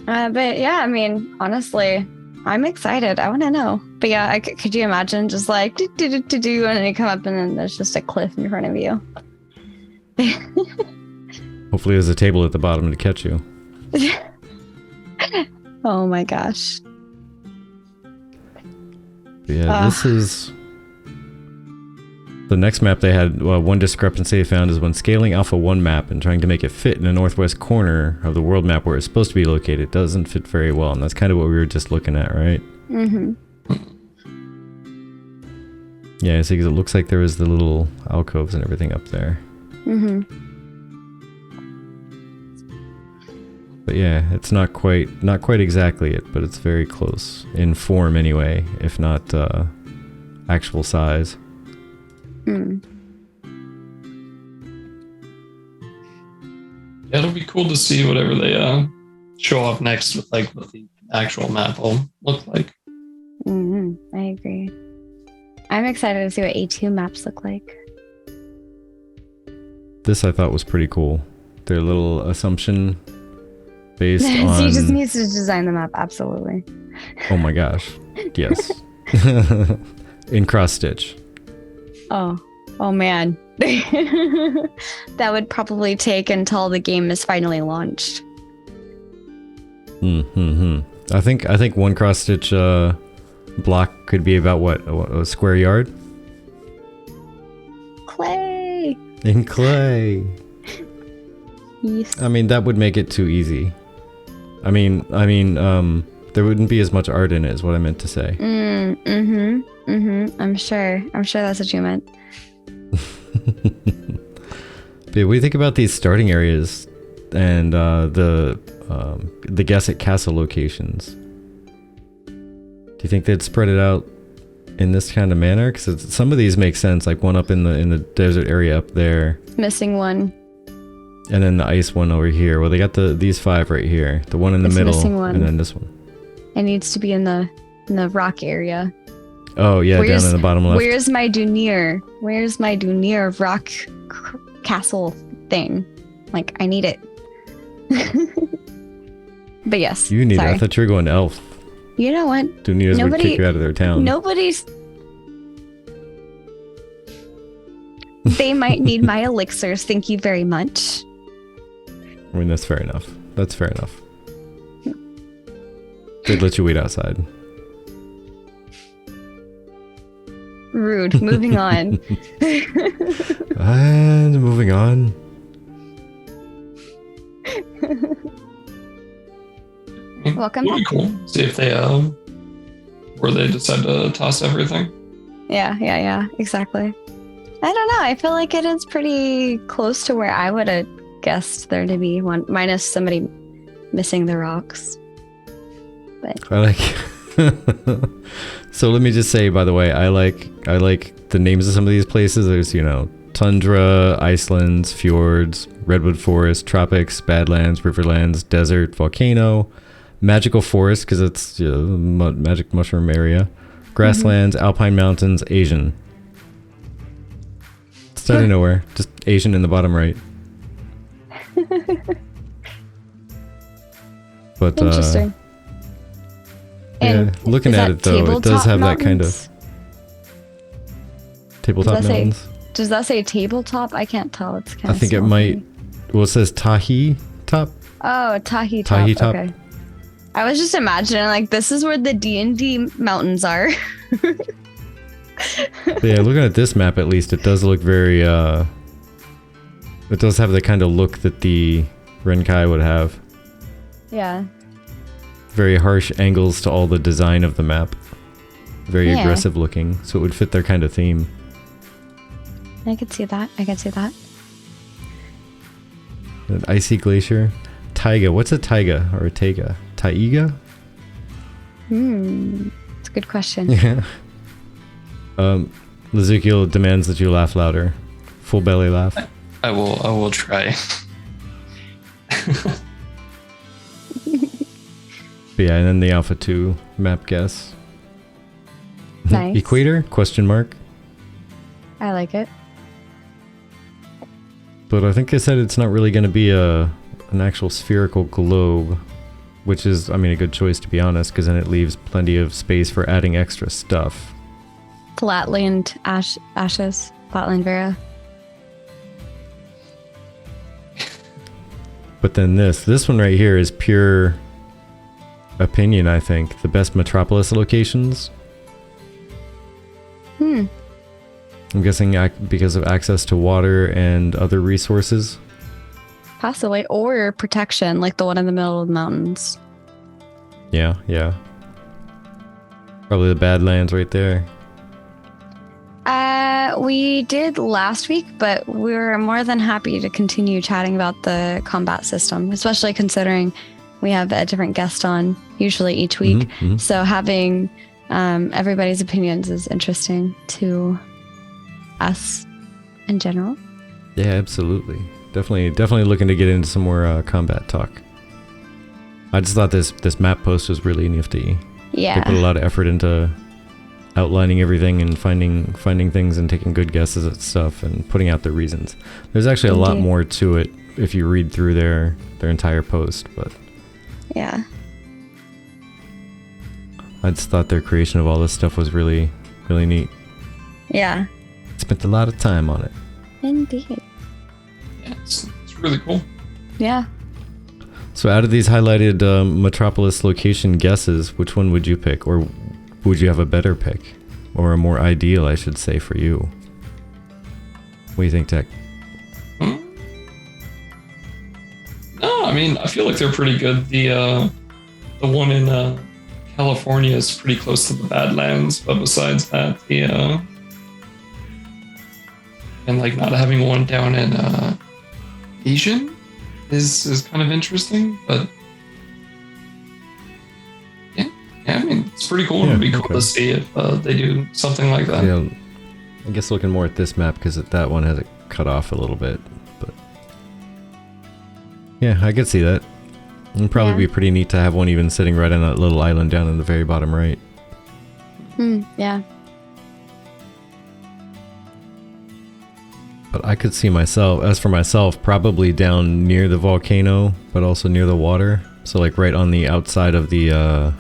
But yeah, I mean, honestly, I'm excited. I want to know. But yeah, could you imagine just like do and then you come up and then there's just a cliff in front of you. Hopefully there's a table at the bottom to catch you. Oh my gosh. But yeah, this is... The next map they had, one discrepancy they found is when scaling Alpha 1 map and trying to make it fit in the northwest corner of the world map where it's supposed to be located, it doesn't fit very well, and that's kind of what we were just looking at, right? Mm-hmm. Yeah, see, because it looks like there was the little alcoves and everything up there. Mm-hmm. But yeah, it's not quite exactly it, but it's very close. In form anyway, if not actual size. Mm. Yeah, it'll be cool to see whatever they show off next with like what the actual map will look like. Mm-hmm. I agree. I'm excited to see what A2 maps look like. This I thought was pretty cool. Their little assumption based on... So he just needs to design the map, absolutely. Oh my gosh. Yes. In cross stitch. Oh man. That would probably take until the game is finally launched. I think one cross stitch block could be about what, a square yard? Clay. In clay. Yes. I mean, that would make it too easy. I mean, there wouldn't be as much art in it, is what I meant to say. I'm sure that's what you meant. But what do you think about these starting areas and the guess at castle locations? Do you think they'd spread it out in this kind of manner? Because some of these make sense, like one up in the desert area up there, Missing one. and then the ice one over here. Well, they got these 5 right here. The one in the It's middle, missing one. and then this one. It needs to be in the rock area. Oh yeah, down in the bottom left. Where's my Dunir? Where's my Dunir rock castle thing? Like, I need it. But yes. You need it. sorry. I thought you were going elf. You know what? Dunias would kick you out of their town. Nobody's. They might need my elixirs. Thank you very much. I mean, that's fair enough. That's fair enough. They'd let you wait outside. Rude. Moving on. And moving on. Welcome It'll be back. cool. See if they where they decide to toss everything. Yeah, exactly. I don't know. I feel like it is pretty close to where I would have guessed there to be one, minus somebody missing the rocks. But I like. So let me just say, by the way, I like the names of some of these places. There's, tundra, icelands, fjords, redwood forest, tropics, badlands, riverlands, desert, volcano, magical forest because it's magic mushroom area, grasslands, alpine mountains, Asian. It's out of nowhere, just Asian in the bottom right. But interesting. yeah, And looking is at that it though, it does tabletop have that kind of mountains? tabletop Does that say- mountains. Does that say tabletop? I can't tell. It's kind I of. think it might. Well, it says Tahi top. Oh, Tahi top. Tahi top. Okay. I was just imagining like this is where the D&D mountains are. But yeah, looking at this map at least, it does look very. It does have the kind of look that the Renkai would have. Yeah. Very harsh angles to all the design of the map. Very Yeah. aggressive looking, so it would fit their kind of theme. I could see that. An icy glacier. Taiga. What's a taiga or a taiga? Taiga? It's a good question. Yeah. Ezekiel demands that you laugh louder. Full belly laugh. I will try. But yeah, and then the Alpha 2 map guess. Nice. Equator? Question mark. I like it. But I think they said it's not really going to be an actual spherical globe, which is, I mean, a good choice to be honest, because then it leaves plenty of space for adding extra stuff. Flatland ashes. Flatland Vera. But then this one right here is pure opinion, I think. The best Metropolis locations. I'm guessing because of access to water and other resources. Possibly. Or protection, like the one in the middle of the mountains. Yeah. Probably the Badlands right there. We did last week, but we're more than happy to continue chatting about the combat system, especially considering we have a different guest on usually each week. Mhm. So having everybody's opinions is interesting to us in general. Yeah, absolutely. Definitely looking to get into some more combat talk. I just thought this map post was really nifty. Yeah. They put a lot of effort into outlining everything and finding things and taking good guesses at stuff and putting out the reasons. There's actually a lot Indeed. more to it if you read through their entire post, but Yeah. I just thought their creation of all this stuff was really, really neat. Yeah. Spent a lot of time on it. Indeed. Yeah, it's really cool. Yeah. So out of these highlighted Metropolis location guesses, which one would you pick? Or would you have a better pick? Or a more ideal, I should say, for you? What do you think, Tech? No, I mean, I feel like they're pretty good. The one in California is pretty close to the Badlands, but besides that, and like not having one down in Asian is kind of interesting, but yeah, I mean, it's pretty cool. Yeah, It'd be cool okay. to see if they do something like that. Yeah, I guess looking more at this map because that one has it cut off a little bit, but yeah, I could see that. It'd probably Yeah. be pretty neat to have one even sitting right on that little island down in the very bottom right. Yeah. But I could see myself, as for myself, probably down near the volcano, but also near the water. So like right on the outside of the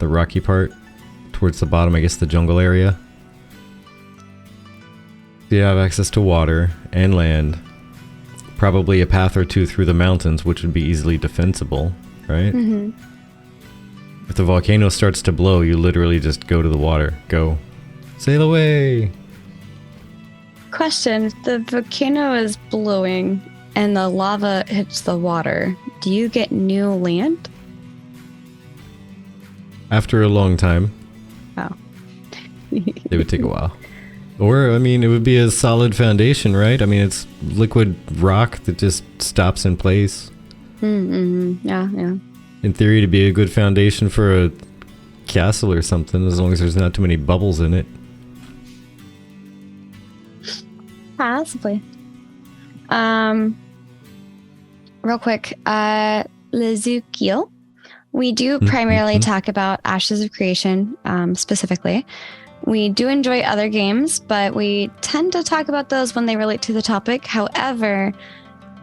rocky part, towards the bottom, I guess the jungle area. You have access to water and land. Probably a path or two through the mountains, which would be easily defensible, right? Mm-hmm. If the volcano starts to blow, you literally just go to the water. Go. Sail away! Question: if the volcano is blowing and the lava hits the water, do you get new land? After a long time. Oh. It would take a while. Or, I mean, it would be a solid foundation, right? I mean, it's liquid rock that just stops in place. Mm-hmm. Yeah. In theory, to be a good foundation for a castle or something, as long as there's not too many bubbles in it. Possibly. Real quick, Lezukiel. We do primarily talk about Ashes of Creation, specifically. We do enjoy other games, but we tend to talk about those when they relate to the topic. However,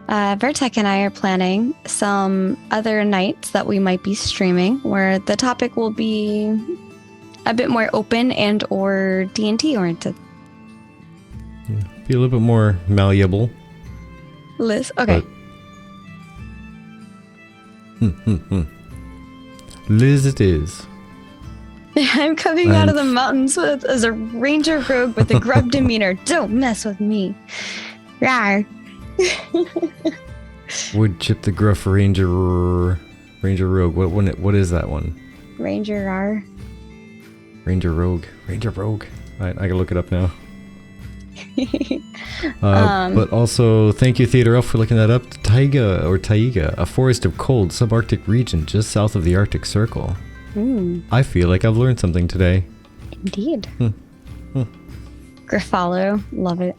Vertek and I are planning some other nights that we might be streaming where the topic will be a bit more open and or D&T oriented. Yeah, be a little bit more malleable. Liz, okay. Liz it is. I'm coming out of the mountains as a ranger rogue with a grub demeanor. Don't mess with me. Rawr. Wood chip the gruff ranger rogue. What is that one? Ranger rawr. Ranger rogue. Alright, I can look it up now. But also, thank you Theater Elf for looking that up. Taiga, a forest of cold subarctic region just south of the Arctic Circle. I feel like I've learned something today. Indeed. Gruffalo, love it.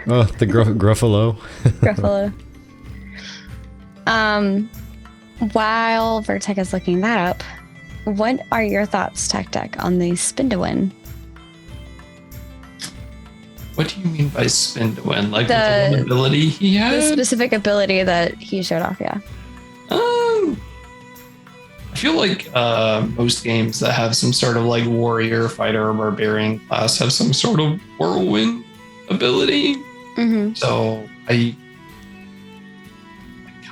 Oh, the Gruffalo. Gruffalo. While Vertek is looking that up, what are your thoughts, Tech Deck, on the spin to win? What do you mean by spin to win? Like the one ability he had? The specific ability that he showed off, yeah. I feel like most games that have some sort of like warrior, fighter, or barbarian class have some sort of whirlwind ability. So I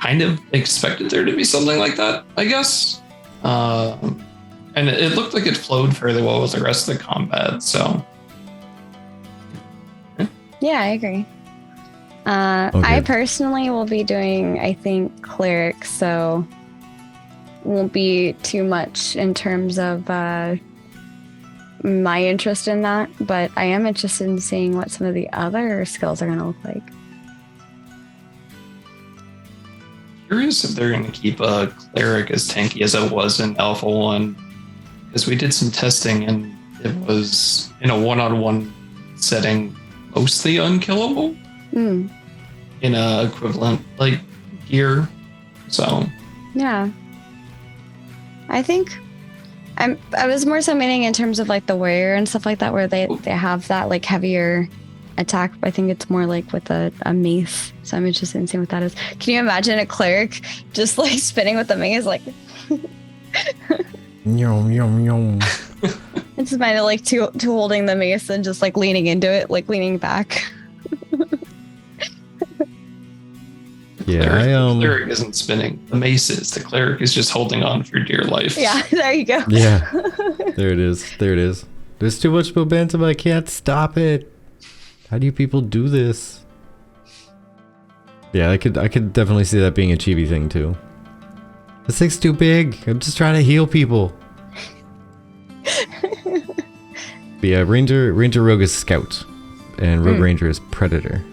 kind of expected there to be something like that, I guess. And it looked like it flowed fairly well with the rest of the combat, so. Yeah, I agree. I personally will be doing, I think, cleric, so won't be too much in terms of my interest in that, but I am interested in seeing what some of the other skills are going to look like. Curious if they're going to keep a cleric as tanky as it was in Alpha 1, because we did some testing and it was in a one-on-one setting mostly unkillable in a equivalent like gear. So yeah, I think I was more so meaning in terms of like the warrior and stuff like that, where they have that like heavier attack. I think it's more like with a mace, so I'm interested in seeing what that is. Can you imagine a cleric just like spinning with the mace, like yum yum yum. it's just mine like two holding the mace and just like leaning into it, like leaning back. Yeah, the cleric isn't spinning. The mace is. The cleric is just holding on for dear life. Yeah, there you go. Yeah, there it is. There's too much momentum. I can't stop it. How do you people do this? Yeah, I could definitely see that being a chibi thing too. This thing's too big. I'm just trying to heal people. But yeah, Ranger Rogue is Scout, and Rogue Ranger is Predator.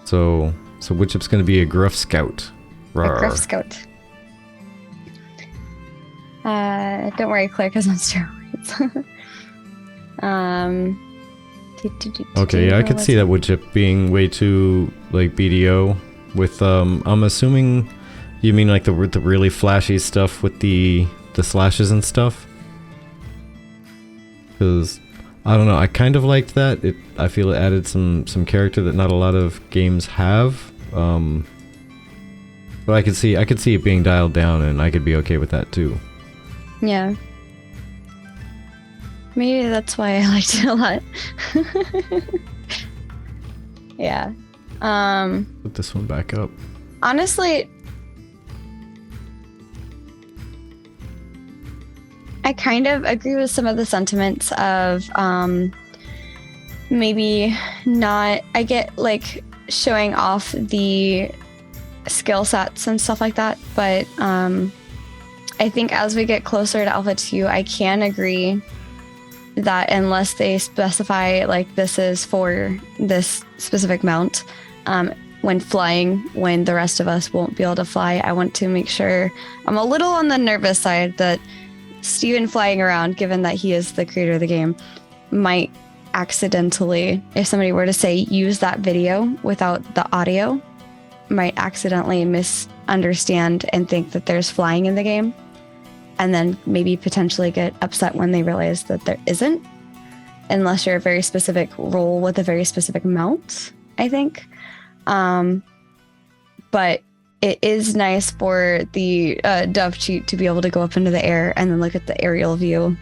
So Woodchip's gonna be a Gruff Scout. Rawr. A Gruff Scout. Don't worry, Cleric is on steroids. Okay, yeah, I could see that Woodchip being way too like BDO with I'm assuming you mean like the really flashy stuff with the slashes and stuff. Because I don't know, I kind of liked that. I feel it added some character that not a lot of games have. But I could see it being dialed down, and I could be okay with that too. Yeah. Maybe that's why I liked it a lot. Yeah. Put this one back up. Honestly, I kind of agree with some of the sentiments of maybe not. I get like showing off the skill sets and stuff like that, but I think as we get closer to Alpha 2, I can agree that unless they specify like this is for this specific mount, when flying, when the rest of us won't be able to fly, I want to make sure I'm a little on the nervous side that Steven flying around, given that he is the creator of the game, might accidentally, if somebody were to say use that video without the audio, might accidentally misunderstand and think that there's flying in the game, and then maybe potentially get upset when they realize that there isn't, unless you're a very specific role with a very specific mount, I think. But it is nice for the dove cheat to be able to go up into the air and then look at the aerial view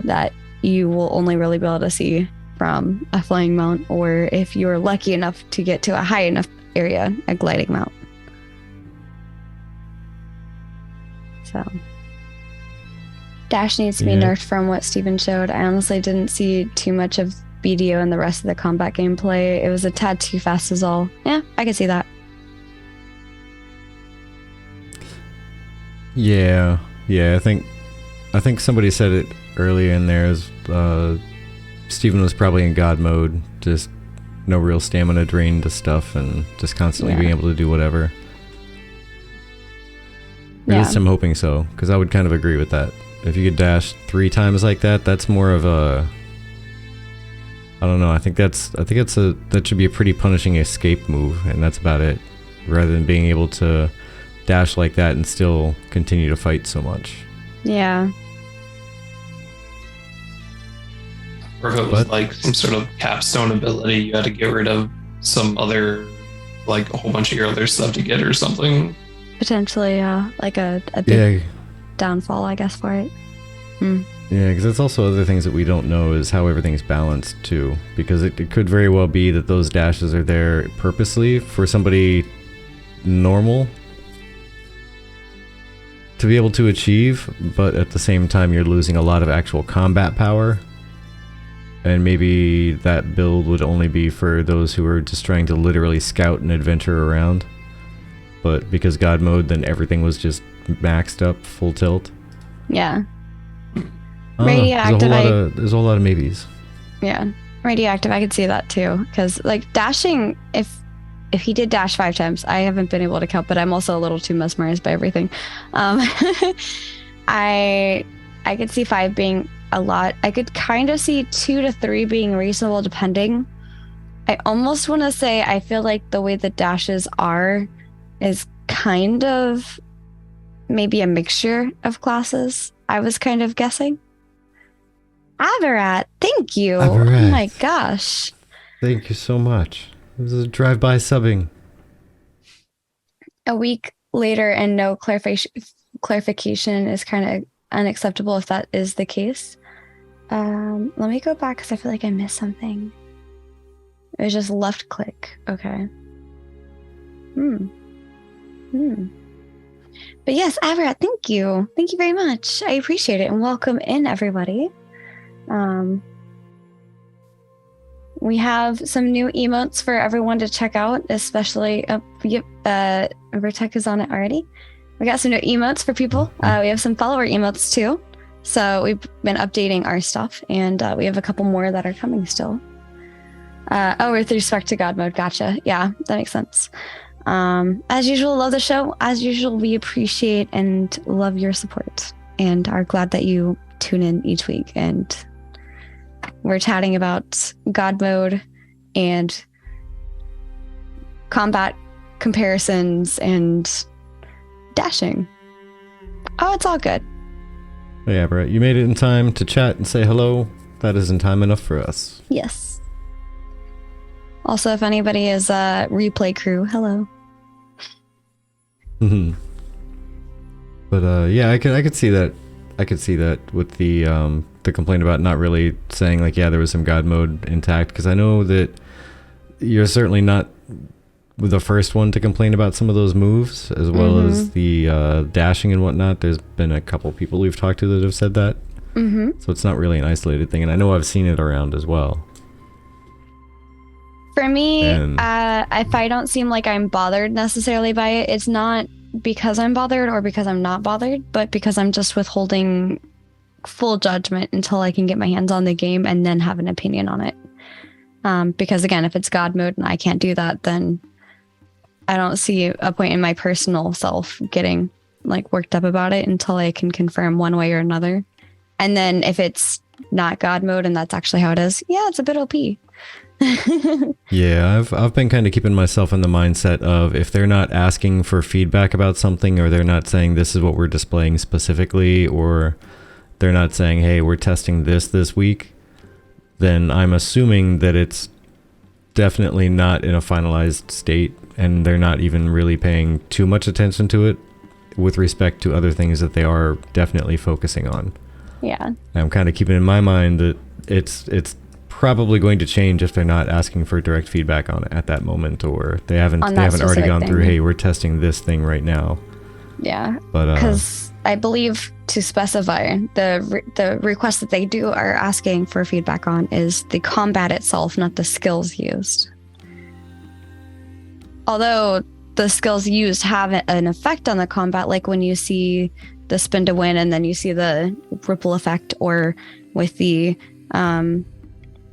that you will only really be able to see from a flying mount, or if you're lucky enough to get to a high enough area, a gliding mount. So dash needs to be nerfed from what Steven showed. I honestly didn't see too much of BDO and the rest of the combat gameplay. It was a tad too fast is all. Yeah, I can see that. Yeah, I think somebody said it earlier in there. Steven was probably in God mode, just no real stamina drain to stuff, and just constantly being able to do whatever. At least I'm hoping so, because I would kind of agree with that. If you could dash 3 times like that, that's more of a, I don't know. I think that should be a pretty punishing escape move, and that's about it. Rather than being able to dash like that and still continue to fight so much. Yeah. Or if it was like some sort of capstone ability, you had to get rid of some other, like a whole bunch of your other stuff to get or something. Potentially, like a big downfall, I guess, for it. Yeah, because that's also other things that we don't know is how everything's balanced too. Because it could very well be that those dashes are there purposely for somebody normal to be able to achieve, but at the same time you're losing a lot of actual combat power. And maybe that build would only be for those who are just trying to literally scout and adventure around. But because God mode, then everything was just maxed up, full tilt. Yeah. Radioactive. There's a whole lot of maybes. Yeah. Radioactive, I could see that too. Because like dashing, if he did dash 5 times, I haven't been able to count, but I'm also a little too mesmerized by everything. I could see 5 being a lot. I could kind of see 2 to 3 being reasonable depending. I almost want to say I feel like the way the dashes are is kind of maybe a mixture of classes. I was kind of guessing. Avarat, thank you. Avarat. Oh my gosh. Thank you so much. This is a drive-by subbing. A week later and no clarification is kind of unacceptable if that is the case. Let me go back because I feel like I missed something. It was just left click. Okay. But yes, Avarat, thank you. Thank you very much. I appreciate it, and welcome in, everybody. We have some new emotes for everyone to check out, especially, Vertec is on it already. We got some new emotes for people. We have some follower emotes too. So we've been updating our stuff, and we have a couple more that are coming still. With respect to God mode, gotcha. Yeah, that makes sense. As usual, love the show. As usual, we appreciate and love your support, and are glad that you tune in each week. And we're chatting about God mode and combat comparisons and dashing. Oh, it's all good. Yeah, Brett, you made it in time to chat and say hello. That isn't time enough for us. Yes. Also, if anybody is a replay crew, hello. But yeah, I could see that. I could see that with the complaint about not really saying like, yeah, there was some God mode intact, because I know that you're certainly not the first one to complain about some of those moves, as well as the dashing and whatnot. There's been a couple people we've talked to that have said that. So it's not really an isolated thing, and I know I've seen it around as well. For me, if I don't seem like I'm bothered necessarily by it, it's not because I'm bothered or because I'm not bothered, but because I'm just withholding full judgment until I can get my hands on the game and then have an opinion on it. Because again, if it's God mode and I can't do that, then I don't see a point in my personal self getting like worked up about it until I can confirm one way or another. And then if it's not God mode and that's actually how it is, yeah, it's a bit OP. Yeah, I've been kind of keeping myself in the mindset of if they're not asking for feedback about something, or they're not saying this is what we're displaying specifically, or they're not saying, hey, we're testing this week, then I'm assuming that it's definitely not in a finalized state, and they're not even really paying too much attention to it with respect to other things that they are definitely focusing on. Yeah. And I'm kind of keeping in my mind that it's probably going to change if they're not asking for direct feedback on it at that moment, or they haven't already gone through, hey, we're testing this thing right now. Yeah. But because I believe to specify the request that they do are asking for feedback on is the combat itself, not the skills used. Although the skills used have an effect on the combat, like when you see the spin to win and then you see the ripple effect, or with the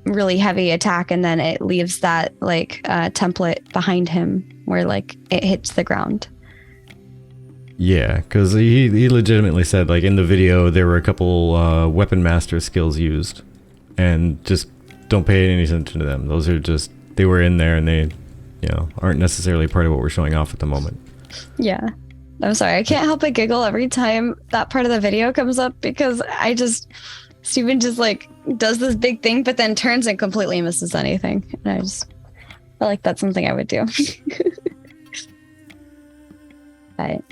really heavy attack and then it leaves that like template behind him where like it hits the ground. Yeah, because he legitimately said, like, in the video there were a couple weapon master skills used, and just don't pay any attention to them. Those are just, they were in there and they, you know, aren't necessarily part of what we're showing off at the moment. Yeah. I'm sorry, I can't help but giggle every time that part of the video comes up, because Steven just like does this big thing but then turns and completely misses anything, and I just feel like that's something I would do. But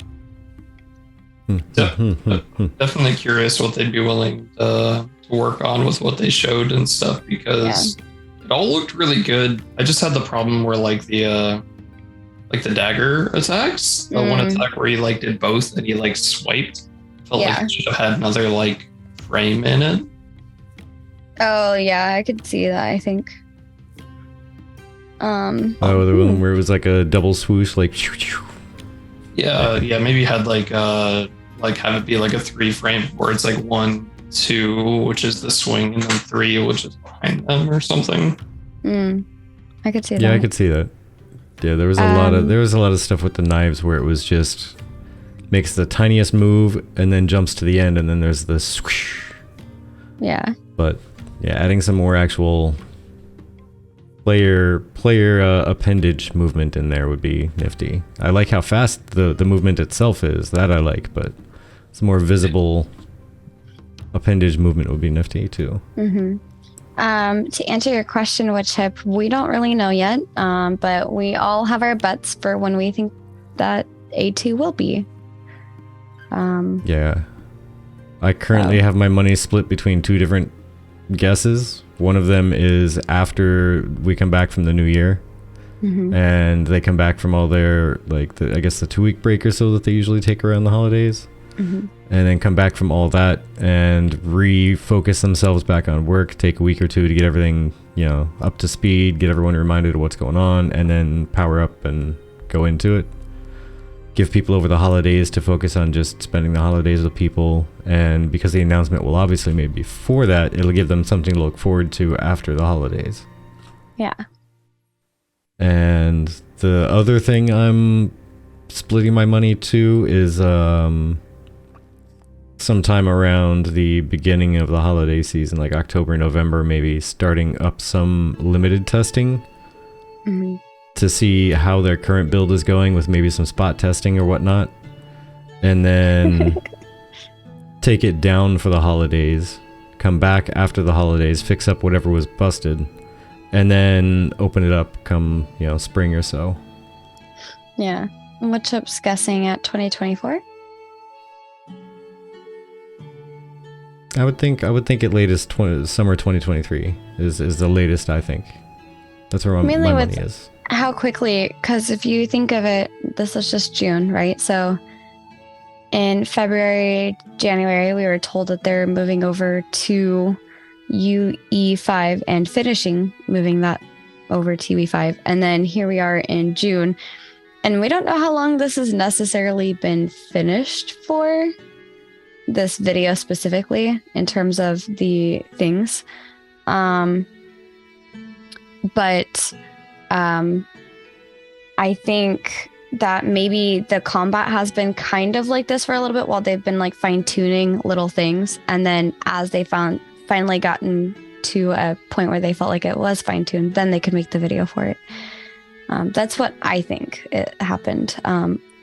definitely curious what they'd be willing to work on with what they showed and stuff, because it all looked really good. I just had the problem where like the dagger attacks, the one attack where he like did both and he like swiped, felt like it should have had another like frame in it. Oh yeah, I could see that, I think. The one where it was like a double swoosh, like yeah, maybe had like have it be like a 3-frame where it's like 1, 2, which is the swing, and then 3, which is behind them or something. I could see that. Yeah, I could see that. Yeah, there was a lot of stuff with the knives where it was just makes the tiniest move and then jumps to the end, and then there's the swoosh. Yeah. But yeah, adding some more actual player appendage movement in there would be nifty. I like how fast the movement itself is. That I like, but some more visible appendage movement would be nifty too. To answer your question, which Hip, we don't really know yet, but we all have our bets for when we think that A2 will be. Yeah. I currently have my money split between 2 different guesses. One of them is after we come back from the new year, and they come back from all their, like, I guess the 2-week break or so that they usually take around the holidays, and then come back from all that and refocus themselves back on work, take a week or 2 to get everything, you know, up to speed, get everyone reminded of what's going on, and then power up and go into it. Give people over the holidays to focus on just spending the holidays with people, and because the announcement will obviously be made before that, it'll give them something to look forward to after the holidays. Yeah. And the other thing I'm splitting my money to is sometime around the beginning of the holiday season, like October, November, maybe starting up some limited testing. To see how their current build is going with maybe some spot testing or whatnot, and then take it down for the holidays, come back after the holidays, fix up whatever was busted, and then open it up come, you know, spring or so. Yeah. And what Chip's guessing at 2024? I would think at latest summer 2023 is the latest, I think. That's where my money is. how quickly, because if you think of it, this is just June, right? So in February, January, we were told that they're moving over to UE5 and moving that over to UE5. And then here we are in June. And we don't know how long this has necessarily been finished for, this video specifically, in terms of the things. But I think that maybe the combat has been kind of like this for a little bit while they've been like fine-tuning little things. And then as they finally gotten to a point where they felt like it was fine-tuned, then they could make the video for it. That's what I think it happened.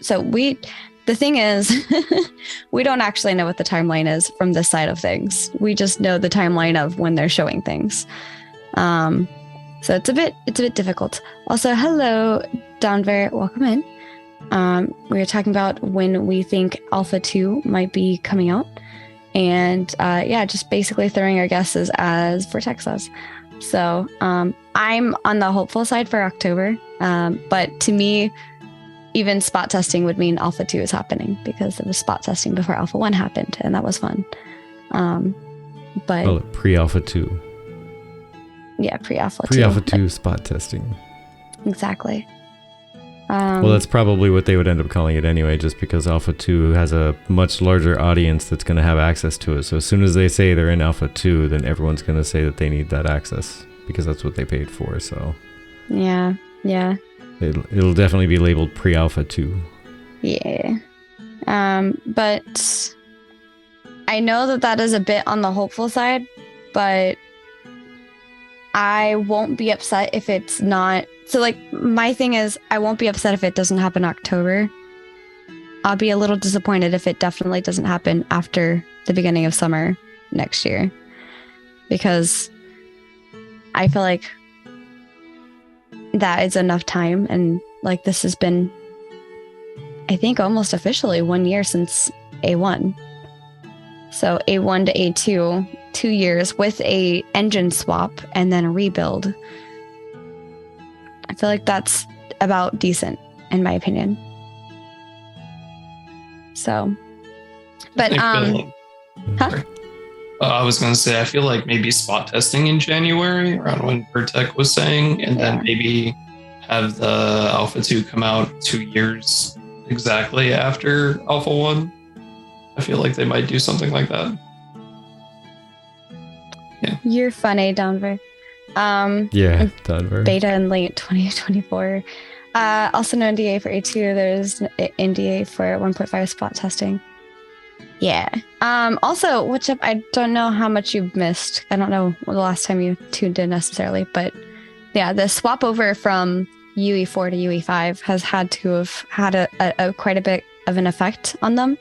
So the thing is, we don't actually know what the timeline is from this side of things. We just know the timeline of when they're showing things. So it's a bit difficult. Also, hello, Donver, welcome in. We were talking about when we think Alpha 2 might be coming out. And just basically throwing our guesses as Vertex does. So I'm on the hopeful side for October. But to me, even spot testing would mean Alpha 2 is happening, because it was spot testing before Alpha 1 happened, and that was fun. But pre-Alpha 2. Yeah, pre-Alpha 2. Pre-Alpha 2 spot testing. Exactly. Well, that's probably what they would end up calling it anyway, just because Alpha 2 has a much larger audience that's going to have access to it. So as soon as they say they're in Alpha 2, then everyone's going to say that they need that access, because that's what they paid for. So yeah. It'll definitely be labeled pre-Alpha 2. Yeah. But I know that is a bit on the hopeful side, but I won't be upset if it's not. So, like, my thing is, I won't be upset if it doesn't happen in October. I'll be a little disappointed if it definitely doesn't happen after the beginning of summer next year, because I feel like that is enough time. And like, this has been, I think, almost officially 1 year since A1. So A1 to A2, 2 years with a engine swap and then a rebuild. I feel like that's about decent, in my opinion. So, but I was going to say, I feel like maybe spot testing in January, around when Vertec was saying, and then maybe have the Alpha 2 come out 2 years exactly after Alpha 1. I feel like they might do something like that. Yeah. You're funny, Donver. Yeah, Tavern. Beta in late 2024. Also no NDA for A2. There's NDA for 1.5 spot testing. Yeah. Also, which I don't know how much you've missed. I don't know the last time you tuned in necessarily, but yeah, the swap over from UE4 to UE5 has had to have had a quite a bit of an effect on them.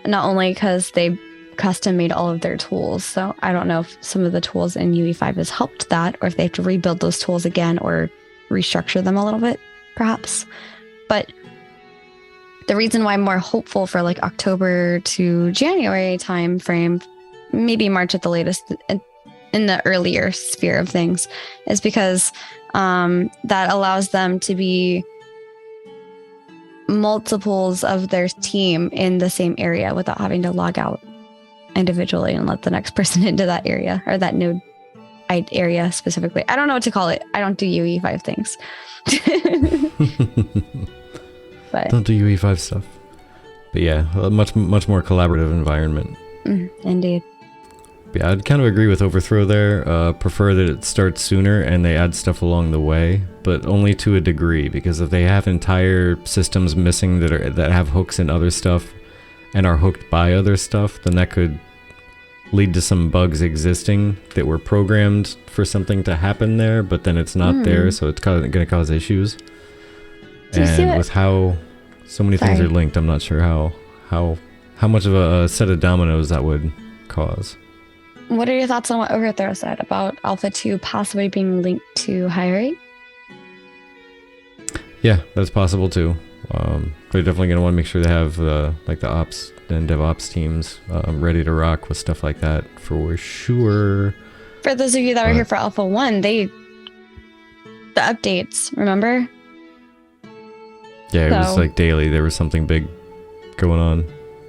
Not only because they custom made all of their tools. So I don't know if some of the tools in UE5 has helped that, or if they have to rebuild those tools again or restructure them a little bit, perhaps. But the reason why I'm more hopeful for like October to January time frame, maybe March at the latest, in the earlier sphere of things, is because that allows them to be multiples of their team in the same area without having to log out individually and let the next person into that area, or that node area specifically. I don't know what to call it. I don't do UE5 things. But don't do UE5 stuff. But yeah, a much more collaborative environment. Indeed. But yeah, I'd kind of agree with Overthrow there. Prefer that it starts sooner and they add stuff along the way, but only to a degree, because if they have entire systems missing that have hooks and other stuff and are hooked by other stuff, then that could lead to some bugs existing that were programmed for something to happen there, but then it's not there, so it's going to cause issues. And with how so many things are linked, I'm not sure how much of a set of dominoes that would cause. What are your thoughts on what Overthrow said about Alpha 2 possibly being linked to high rate? Yeah, that's possible too. They're definitely going to want to make sure they have like the ops and DevOps teams ready to rock with stuff like that for sure. For those of you that are here for Alpha 1, the the updates, remember? Yeah, it was So- like daily. There was something big going on.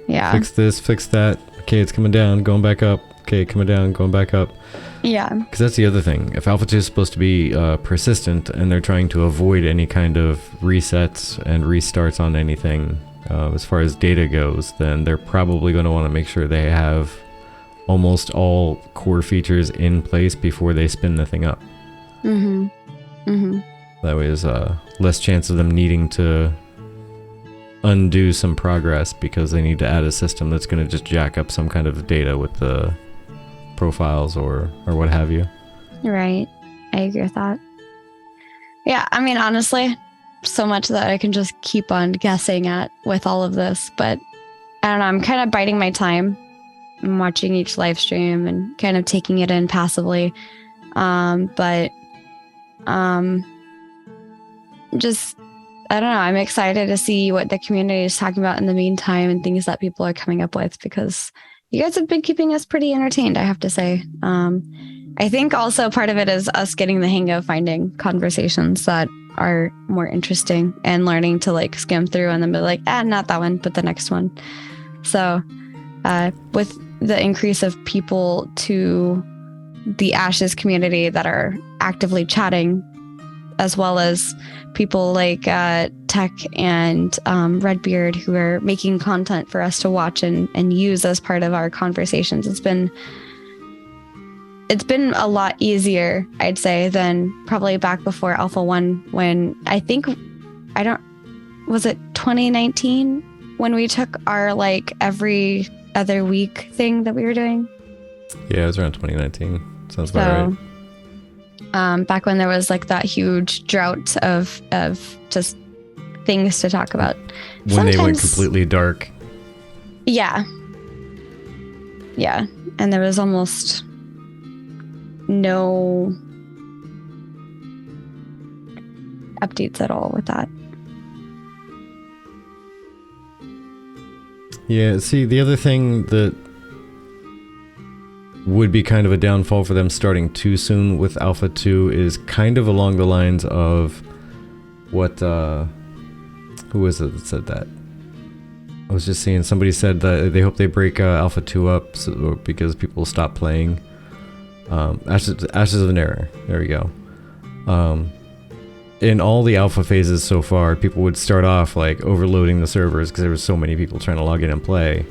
Yeah. Fix this, fix that. Okay, it's coming down, going back up. Okay, coming down, going back up. Yeah. Because that's the other thing. If Alpha 2 is supposed to be persistent and they're trying to avoid any kind of resets and restarts on anything as far as data goes, then they're probably going to want to make sure they have almost all core features in place before they spin the thing up. Mm-hmm. Mm-hmm. That way there's less chance of them needing to undo some progress because they need to add a system that's going to just jack up some kind of data with the profiles or what have you. Right. I agree with that. Yeah, I mean, honestly, so much that I can just keep on guessing at with all of this, but I don't know, I'm kind of biding my time. I'm watching each live stream and kind of taking it in passively. Just, I don't know, I'm excited to see what the community is talking about in the meantime and things that people are coming up with, because you guys have been keeping us pretty entertained, I have to say. I think also part of it is us getting the hang of finding conversations that are more interesting and learning to like skim through and then be like, not that one, but the next one. So with the increase of people to the Ashes community that are actively chatting, as well as people like Tech and Redbeard who are making content for us to watch and use as part of our conversations, it's been a lot easier, I'd say, than probably back before Alpha 1, when was it 2019 when we took our like every other week thing that we were doing? Yeah, it was around 2019. Sounds about right. Back when there was like that huge drought of just things to talk about. When they went Sometimes- completely dark. Yeah. Yeah. And there was almost no updates at all with that. Yeah, see, the other thing that would be kind of a downfall for them starting too soon with Alpha 2 is kind of along the lines of what, who was it that said that? I was just seeing somebody said that they hope they break Alpha 2 up because people stop playing. Ashes of an Error, there we go. In all the alpha phases so far, people would start off like overloading the servers because there was so many people trying to log in and play.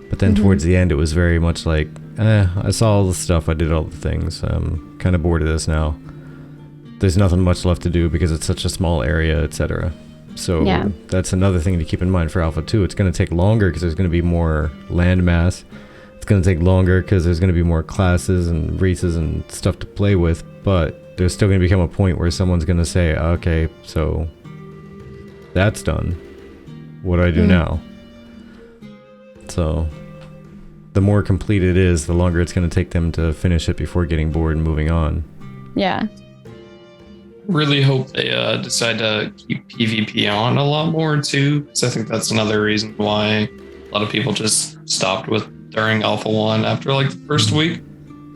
But then towards the end, it was very much like, I saw all the stuff, I did all the things. I'm kind of bored of this now. There's nothing much left to do because it's such a small area, etc. So Yeah. that's another thing to keep in mind for Alpha 2. It's going to take longer because there's going to be more land mass. It's going to take longer because there's going to be more classes and races and stuff to play with. But there's still going to become a point where someone's going to say, okay, so that's done. What do I do now? So the more complete it is, the longer it's going to take them to finish it before getting bored and moving on. Yeah. Really hope they decide to keep PvP on a lot more too, because I think that's another reason why a lot of people just stopped with during Alpha 1 after like the first week.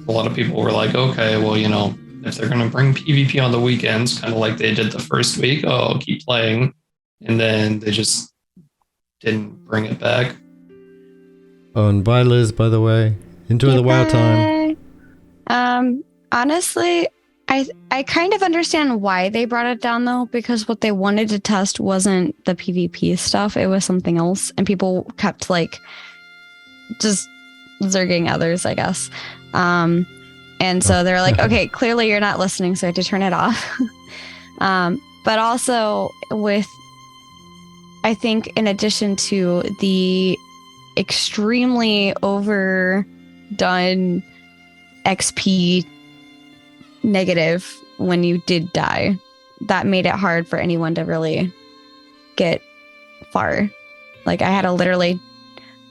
A lot of people were like, okay, well, you know, if they're going to bring PvP on the weekends, kind of like they did the first week, I'll keep playing. And then they just didn't bring it back. Oh, and bye, Liz, by the way. Enjoy the WoW time. Honestly, I kind of understand why they brought it down though, because what they wanted to test wasn't the PvP stuff, it was something else, and people kept like just zerging others, I guess. And so they're like, okay, clearly you're not listening, so I had to turn it off. But also with, I think in addition to the extremely overdone XP negative when you did die, that made it hard for anyone to really get far. Like I had to literally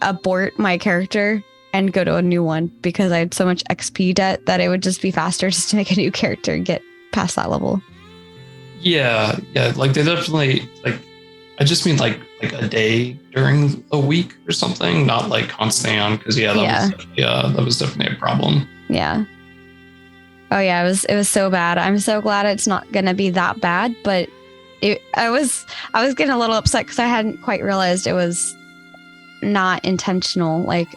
abort my character and go to a new one because I had so much XP debt that it would just be faster just to make a new character and get past that level. Yeah, like they definitely like. I just mean like a day during a week or something, not like constantly on. Because that was definitely a problem. Yeah. Oh yeah, it was so bad. I'm so glad it's not gonna be that bad, but I was getting a little upset because I hadn't quite realized it was not intentional. Like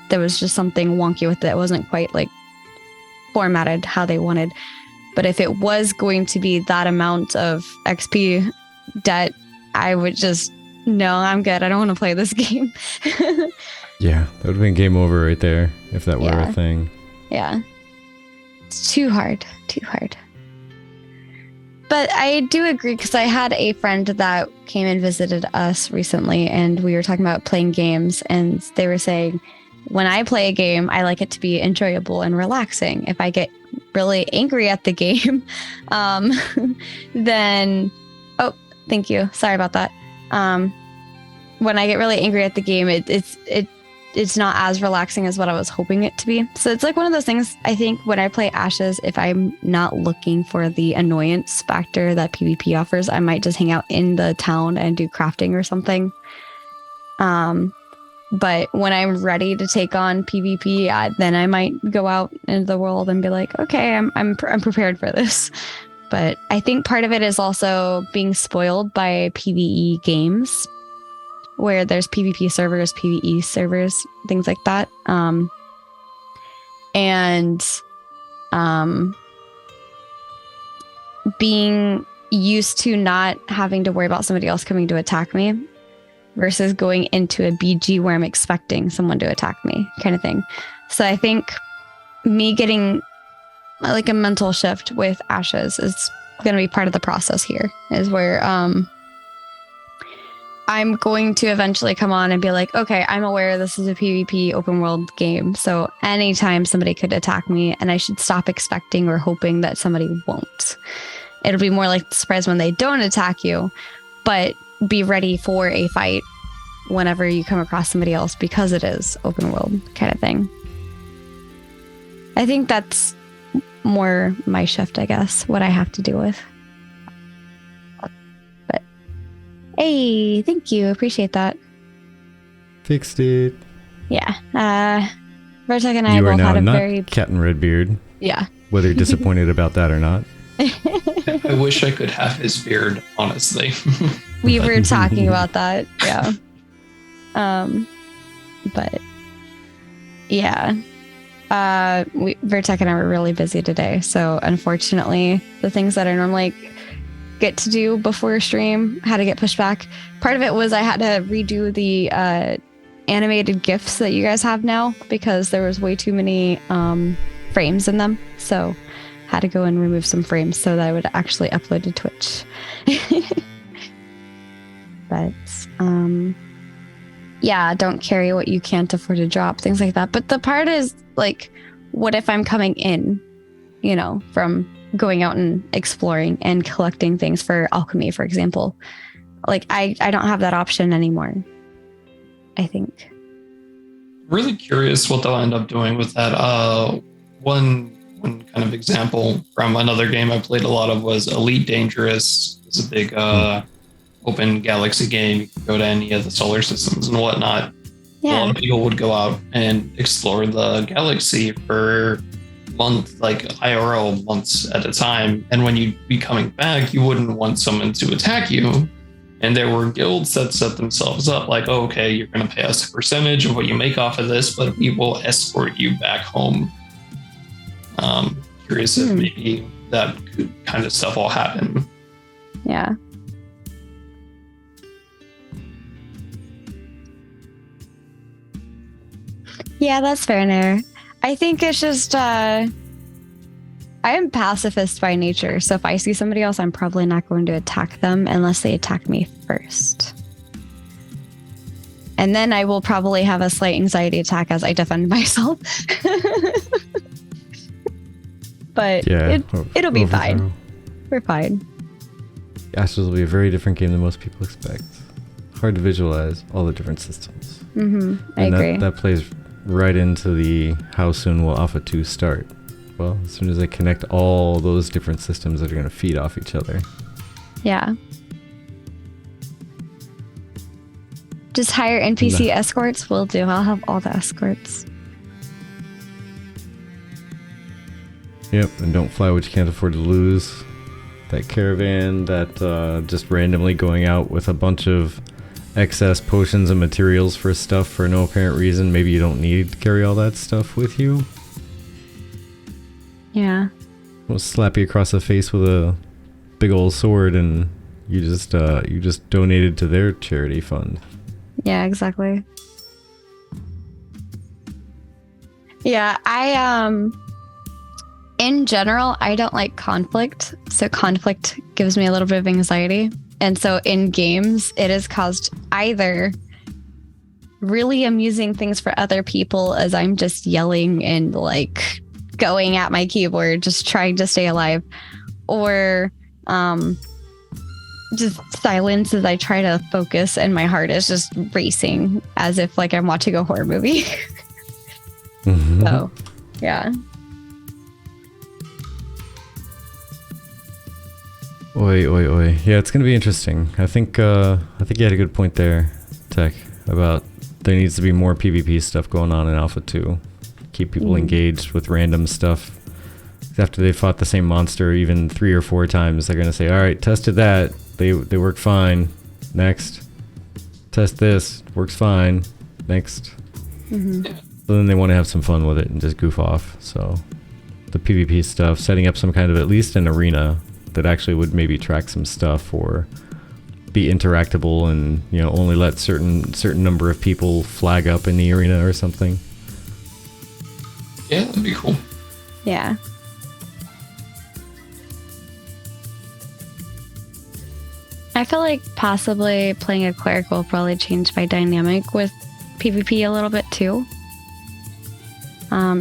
there was just something wonky with it. It wasn't quite like formatted how they wanted. But if it was going to be that amount of XP debt, I would just no, I'm good. I don't want to play this game. Yeah, that would have been game over right there if that were Yeah. a thing. Yeah. It's too hard. Too hard. But I do agree because I had a friend that came and visited us recently and we were talking about playing games and they were saying, when I play a game, I like it to be enjoyable and relaxing. If I get really angry at the game, then, oh, thank you. Sorry about that. When I get really angry at the game, it's not as relaxing as what I was hoping it to be. So it's like one of those things, I think when I play Ashes, if I'm not looking for the annoyance factor that PvP offers, I might just hang out in the town and do crafting or something. But when I'm ready to take on PvP, then I might go out into the world and be like, okay, I'm prepared for this. But I think part of it is also being spoiled by PvE games, where there's PvP servers, PvE servers, things like that. Being used to not having to worry about somebody else coming to attack me versus going into a BG where I'm expecting someone to attack me kind of thing. So I think me getting like a mental shift with Ashes is going to be part of the process here, is where I'm going to eventually come on and be like, okay, I'm aware this is a PvP open world game. So anytime somebody could attack me, and I should stop expecting or hoping that somebody won't. It'll be more like the surprise when they don't attack you, but be ready for a fight whenever you come across somebody else because it is open world kind of thing. I think that's more my shift, I guess, what I have to deal with. But hey, thank you. Appreciate that. Fixed it. Yeah. Vertek and I You are both now had a not very... Captain Redbeard, Yeah. whether you're disappointed about that or not. I wish I could have his beard, honestly. We were talking about that. Yeah. But yeah. Vertek and I were really busy today. So unfortunately, the things that I normally get to do before stream had to get pushed back. Part of it was I had to redo the animated GIFs that you guys have now because there was way too many frames in them. So had to go and remove some frames so that I would actually upload to Twitch. But yeah, don't carry what you can't afford to drop, things like that. But the part is like, what if I'm coming in, from going out and exploring and collecting things for alchemy, for example? Like I don't have that option anymore, I think. Really curious what they'll end up doing with that. One kind of example from another game I played a lot of was Elite Dangerous. It's a big open galaxy game. You can go to any of the solar systems and whatnot. Yeah. A lot of people would go out and explore the galaxy for months, like IRL months at a time. And when you'd be coming back, you wouldn't want someone to attack you. And there were guilds that set themselves up like, oh, okay, you're going to pay us a percentage of what you make off of this, but we will escort you back home. Curious if maybe that kind of stuff will happen. Yeah. Yeah, that's fair and fair. I think it's just I am pacifist by nature, so if I see somebody else, I'm probably not going to attack them unless they attack me first. And then I will probably have a slight anxiety attack as I defend myself. But Yeah, it'll be overthrow. fine. We're fine. Ashes will be a very different game than most people expect. Hard to visualize all the different systems. I agree. That plays right into the how soon will Alpha 2 start. Well, as soon as they connect all those different systems that are going to feed off each other. Yeah. Just hire NPC escorts will do. I'll have all the escorts. Yep, and don't fly what you can't afford to lose. That caravan that just randomly going out with a bunch of excess potions and materials for stuff for no apparent reason. Maybe you don't need to carry all that stuff with you. Yeah. We'll slap you across the face with a big old sword and you just donated to their charity fund. Yeah, exactly. Yeah, in general, I don't like conflict. So conflict gives me a little bit of anxiety. And so in games, it has caused either really amusing things for other people as I'm just yelling and like going at my keyboard, just trying to stay alive, or just silence as I try to focus and my heart is just racing as if like I'm watching a horror movie. So, yeah. Oi, oi, oi. Yeah, it's gonna be interesting. I think you had a good point there, Tech, about there needs to be more PvP stuff going on in Alpha 2. Keep people engaged with random stuff. After they fought the same monster even 3 or 4 times, they're gonna say, alright, tested that. They work fine. Next. Test this. Works fine. Next. So then they want to have some fun with it and just goof off. So the PvP stuff, setting up some kind of at least an arena that actually would maybe track some stuff or be interactable and, you know, only let certain number of people flag up in the arena or something. Yeah, that'd be cool. Yeah. I feel like possibly playing a cleric will probably change my dynamic with PvP a little bit too.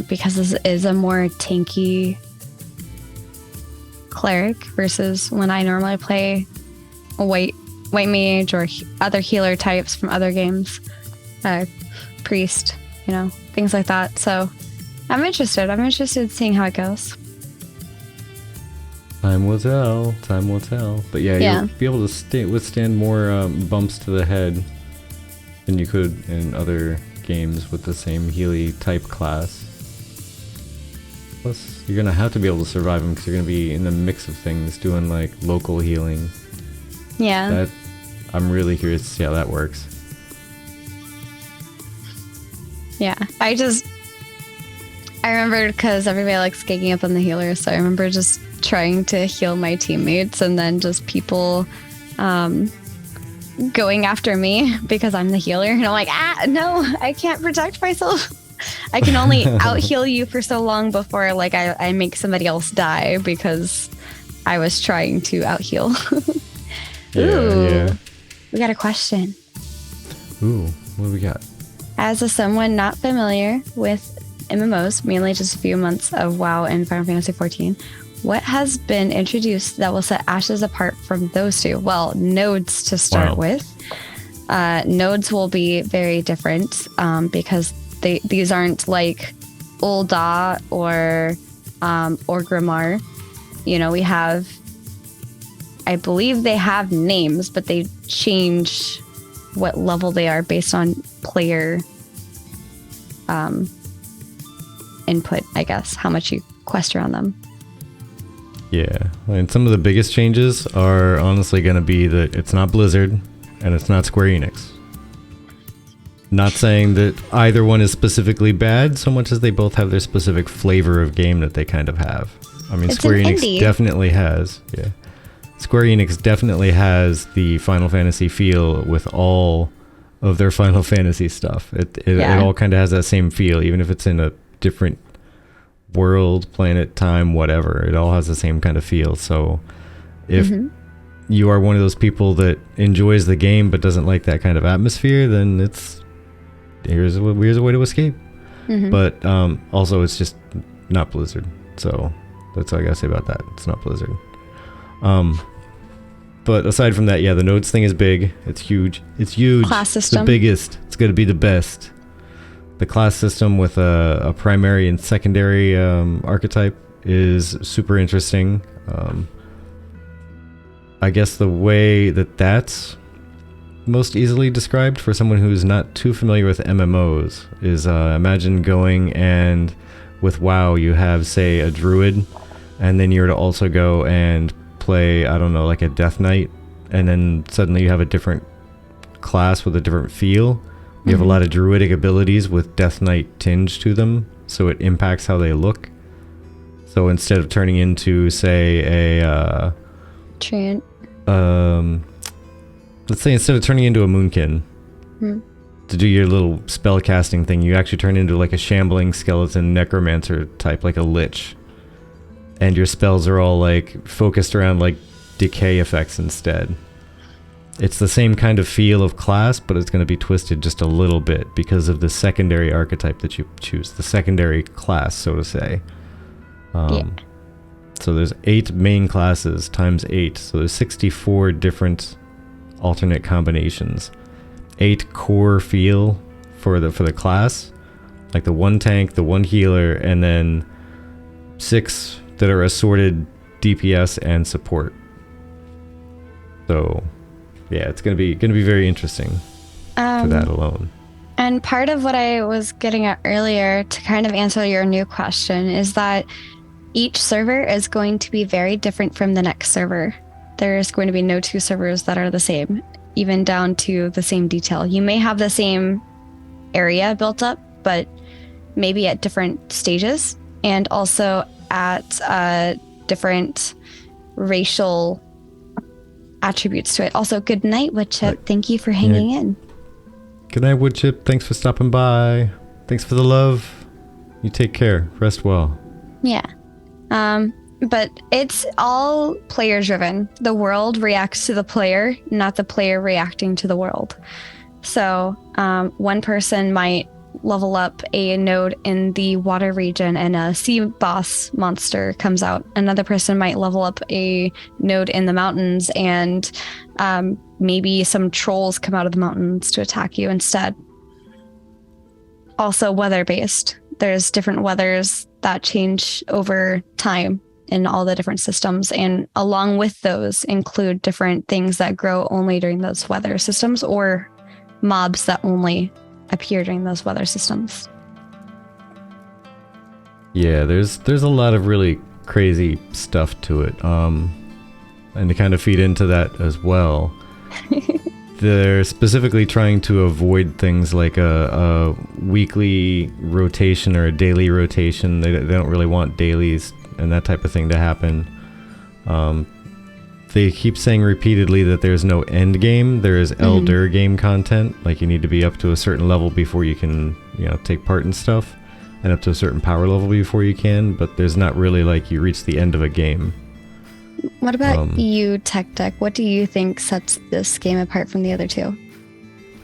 Because this is a more tanky cleric versus when I normally play a white mage or other healer types from other games, priest, you know, things like that. So I'm interested in seeing how it goes. Time will tell. Time will tell. But yeah, you'll be able to withstand more bumps to the head than you could in other games with the same Healy type class. Plus, you're gonna have to be able to survive them because you're gonna be in the mix of things doing like local healing. Yeah. That I'm really curious to see how that works. Yeah, I remember because everybody likes gagging up on the healer, so I remember just trying to heal my teammates and then just people going after me because I'm the healer, and I'm like, no, I can't protect myself. I can only out heal you for so long before like I make somebody else die because I was trying to out heal. Yeah. We got a question. Ooh, what do we got? As a someone not familiar with MMOs, mainly just a few months of WoW and Final Fantasy XIV, what has been introduced that will set Ashes apart from those two? Well, nodes to start with. Nodes will be very different because these aren't like Ul'dah or Grimmar. You know, we have, I believe they have names, but they change what level they are based on player input, I guess, how much you quest around them. Yeah, and some of the biggest changes are honestly going to be that it's not Blizzard and it's not Square Enix. Not saying that either one is specifically bad, so much as they both have their specific flavor of game that they kind of have. I mean, It's Square an Enix indie. definitely has, yeah. Square Enix definitely has the Final Fantasy feel with all of their Final Fantasy stuff. It all kind of has that same feel, even if it's in a different world, planet, time, whatever. It all has the same kind of feel. So if you are one of those people that enjoys the game but doesn't like that kind of atmosphere, then here's a way to escape. But also it's just not Blizzard. So that's all I gotta say about that. It's not Blizzard. But aside from that, yeah, the nodes thing is big. It's huge. It's huge. Class system. It's the biggest. It's going to be the best. The class system with a primary and secondary archetype is super interesting. I guess the way that's most easily described for someone who's not too familiar with MMOs is imagine going and with WoW, you have, say, a druid, and then you're to also go and play, I don't know, like a Death Knight, and then suddenly you have a different class with a different feel. You have a lot of druidic abilities with Death Knight tinge to them, so it impacts how they look. So instead of turning into, say, a Treant. let's say instead of turning into a Moonkin to do your little spell casting thing, you actually turn into like a shambling skeleton necromancer type, like a lich. And your spells are all like focused around like decay effects instead. It's the same kind of feel of class, but it's going to be twisted just a little bit because of the secondary archetype that you choose, the secondary class, so to say. So there's 8 main classes times 8, so there's 64 different alternate combinations. 8 core feel for the class, like the 1 tank, the 1 healer, and then 6 that are assorted DPS and support. So yeah, it's gonna be very interesting for that alone. And part of what I was getting at earlier to kind of answer your new question is that each server is going to be very different from the next server. There's going to be no 2 servers that are the same, even down to the same detail. You may have the same area built up, but maybe at different stages, and also at different racial attributes to it. Also, good night, Woodchip. Thank you for hanging in. Good night, Woodchip. Thanks for stopping by. Thanks for the love. You take care. Rest well. Yeah. But it's all player driven. The world reacts to the player, not the player reacting to the world. So one person might level up a node in the water region and a sea boss monster comes out. Another person might level up a node in the mountains and maybe some trolls come out of the mountains to attack you instead. Also weather based. There's different weathers that change over time in all the different systems, and along with those include different things that grow only during those weather systems or mobs that only appear during those weather systems. Yeah, there's a lot of really crazy stuff to it. And to kind of feed into that as well, they're specifically trying to avoid things like a weekly rotation or a daily rotation. They don't really want dailies and that type of thing to happen. They keep saying repeatedly that there's no end game. There is elder game content. Like you need to be up to a certain level before you can, take part in stuff, and up to a certain power level before you can. But there's not really like you reach the end of a game. What about you, Tech Deck? What do you think sets this game apart from the other two?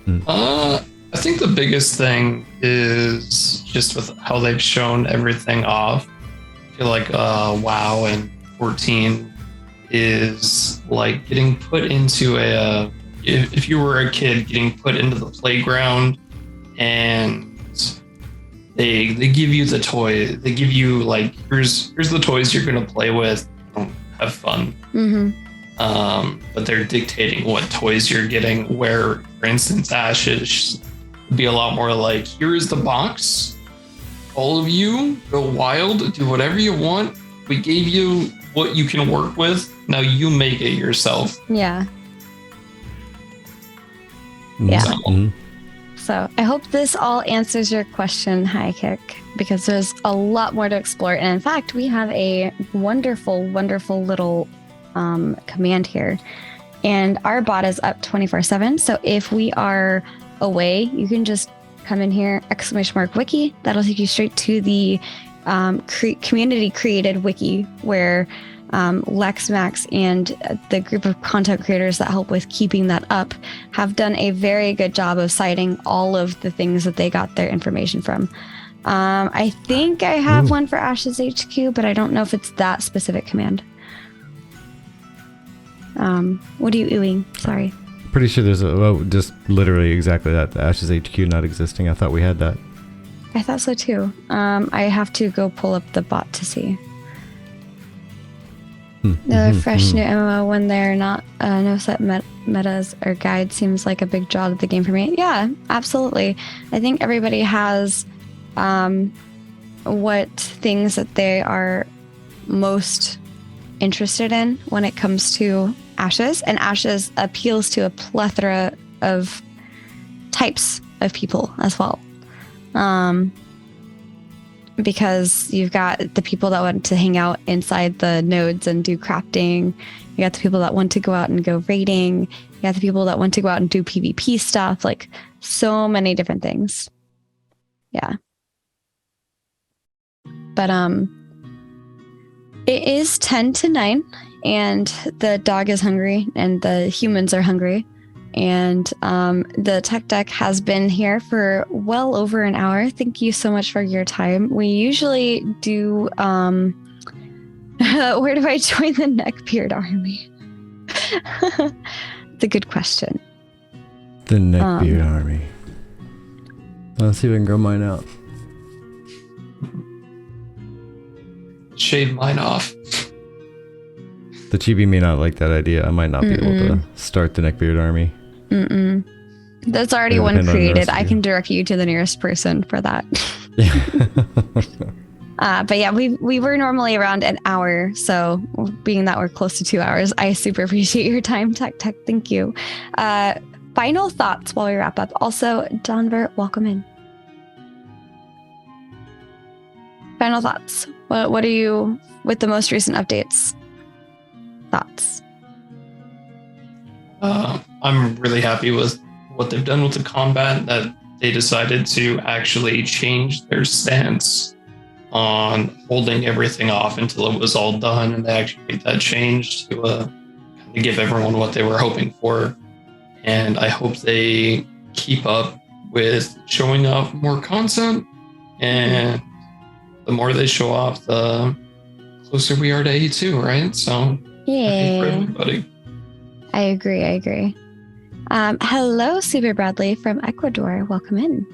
I think the biggest thing is just with how they've shown everything off. I feel like WoW and 14 is like getting put into if you were a kid getting put into the playground and they give you the toy. They give you like, here's the toys you're gonna play with. Have fun. But they're dictating what toys you're getting. Where, for instance, Ashes would be a lot more like, here is the box. All of you go wild, do whatever you want. We gave you what you can work with. Now you make it yourself. Yeah. So I hope this all answers your question, High Kick, because there's a lot more to explore. And in fact, we have a wonderful, wonderful little command here. And our bot is up 24/7. So if we are away, you can just come in here, !wiki. That'll take you straight to the community created wiki where Lex, Max, and the group of content creators that help with keeping that up have done a very good job of citing all of the things that they got their information from. I think I have one for Ash's HQ, but I don't know if it's that specific command. What are you oohing? Sorry. Pretty sure there's just literally exactly that. The Ash's HQ not existing. I thought we had that. I thought so too. I have to go pull up the bot to see. The fresh new MMO when they're not no set metas or guides seems like a big draw to the game for me. Yeah, absolutely. I think everybody has what things that they are most interested in when it comes to Ashes, and Ashes appeals to a plethora of types of people as well. Because you've got the people that want to hang out inside the nodes and do crafting. You got the people that want to go out and go raiding. You got the people that want to go out and do PvP stuff. Like so many different things. Yeah. But it is 10 to 9 and the dog is hungry and the humans are hungry. And the tech deck has been here for well over an hour. Thank you so much for your time. We usually do where do I join the Neckbeard army? It's a good question. The Neckbeard army. Let's see if I can grow mine out. Shave mine off. The chibi may not like that idea. I might not be able to start the Neckbeard army. That's already It'll one depend on the created. rest of I you. can direct you to the nearest person for that. But yeah, we were normally around an hour. So being that we're close to 2 hours, I super appreciate your time, Tech. Thank you. Final thoughts while we wrap up. Also, Donver, welcome in. Final thoughts. What are you with the most recent updates? Thoughts? I'm really happy with what they've done with the combat, that they decided to actually change their stance on holding everything off until it was all done, and they actually made that change to kind of give everyone what they were hoping for. And I hope they keep up with showing off more content, and the more they show off, the closer we are to A2, right? So happy for everybody. I agree. Hello, Super Bradley from Ecuador. Welcome in.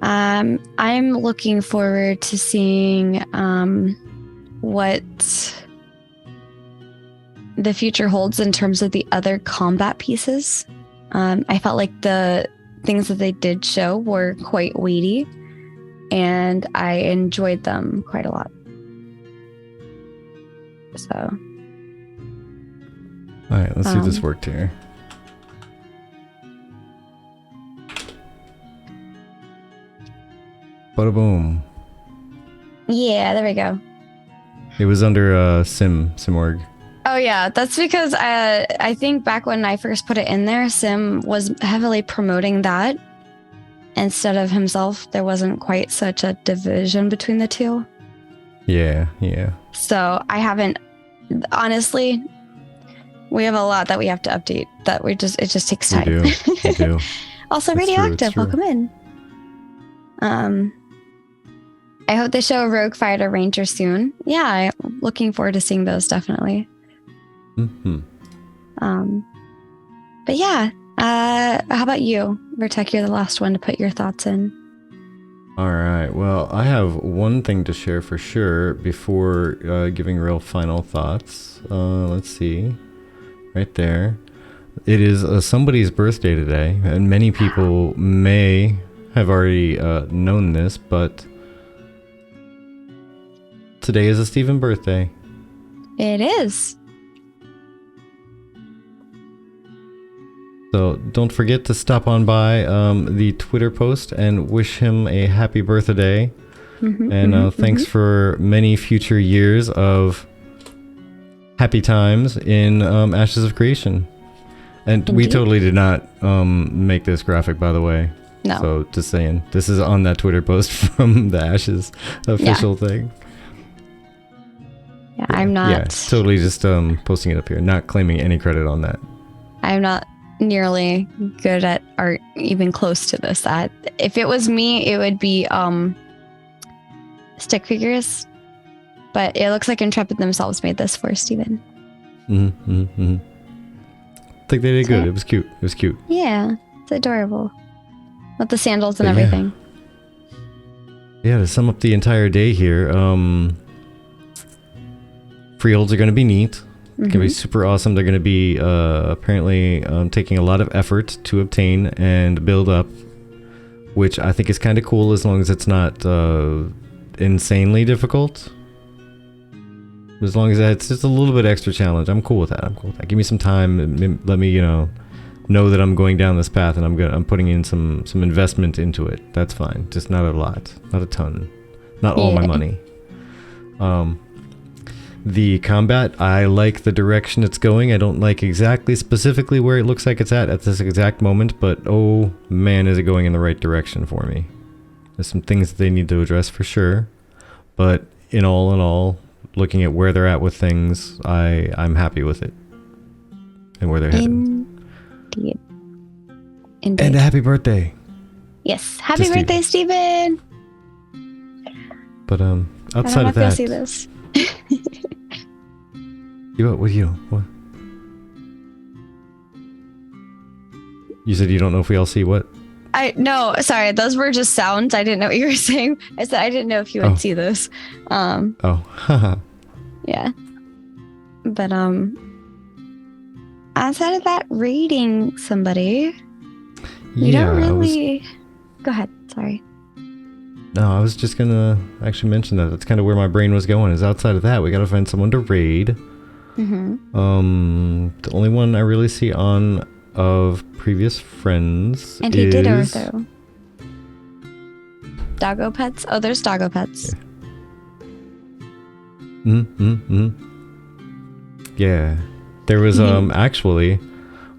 I'm looking forward to seeing what the future holds in terms of the other combat pieces. I felt like the things that they did show were quite weighty, and I enjoyed them quite a lot. So. All right, let's see if this worked here. Bada boom. Yeah, there we go. It was under Simorg. Oh yeah, that's because I think back when I first put it in there, Sim was heavily promoting that instead of himself. There wasn't quite such a division between the two. Yeah. So I haven't, honestly, we have a lot that we have to update that it just takes time. We do. Also, That's Radioactive, true. welcome in. I hope they show a Rogue Fighter Ranger soon. Yeah, I'm looking forward to seeing those, definitely. But yeah, how about you, Vertek? You're the last one to put your thoughts in. All right. Well, I have one thing to share for sure before giving real final thoughts. Let's see. Right there. It is somebody's birthday today, and many people may have already known this, but today is a Steven birthday. It is. So don't forget to stop on by the Twitter post and wish him a happy birthday. Thanks for many future years of happy times in Ashes of Creation. And we totally did not make this graphic, by the way. No. So just saying, this is on that Twitter post from the Ashes official thing. Yeah, I'm not. Yeah, totally just posting it up here, not claiming any credit on that. I'm not nearly good at art, even close to this. That if it was me, it would be stick figures. But it looks like Intrepid themselves made this for Steven. I think they did good. It was cute. Yeah, it's adorable. With the sandals and everything. Yeah, to sum up the entire day here, freeholds are going to be neat. It's going to be super awesome. They're going to be apparently taking a lot of effort to obtain and build up which I think is kind of cool as long as it's not insanely difficult. As long as it's just a little bit extra challenge, I'm cool with that. Give me some time and let me, know that I'm going down this path and I'm putting in some investment into it. That's fine. Just not a lot, not a ton, not all my money. The combat, I like the direction it's going. I don't like exactly specifically where it looks like it's at this exact moment, but oh man, is it going in the right direction for me. There's some things that they need to address for sure, but in all, looking at where they're at with things, I'm happy with it and where they're headed. Indeed. And a happy birthday. Yes, happy birthday, Steven. But outside of that, I don't know if you'll see this. What? You said you don't know if we all see what? No, sorry, those were just sounds. I didn't know what you were saying. I said I didn't know if you would see this. Haha. Yeah. But outside of that, raiding somebody, you don't really. Go ahead. Sorry. No, I was just gonna actually mention that. That's kind of where my brain was going. Is outside of that, we gotta find someone to raid. Mm-hmm. The only one I really see on of previous friends and he did Ortho. Doggo pets. Oh, there's doggo pets. Yeah. There was actually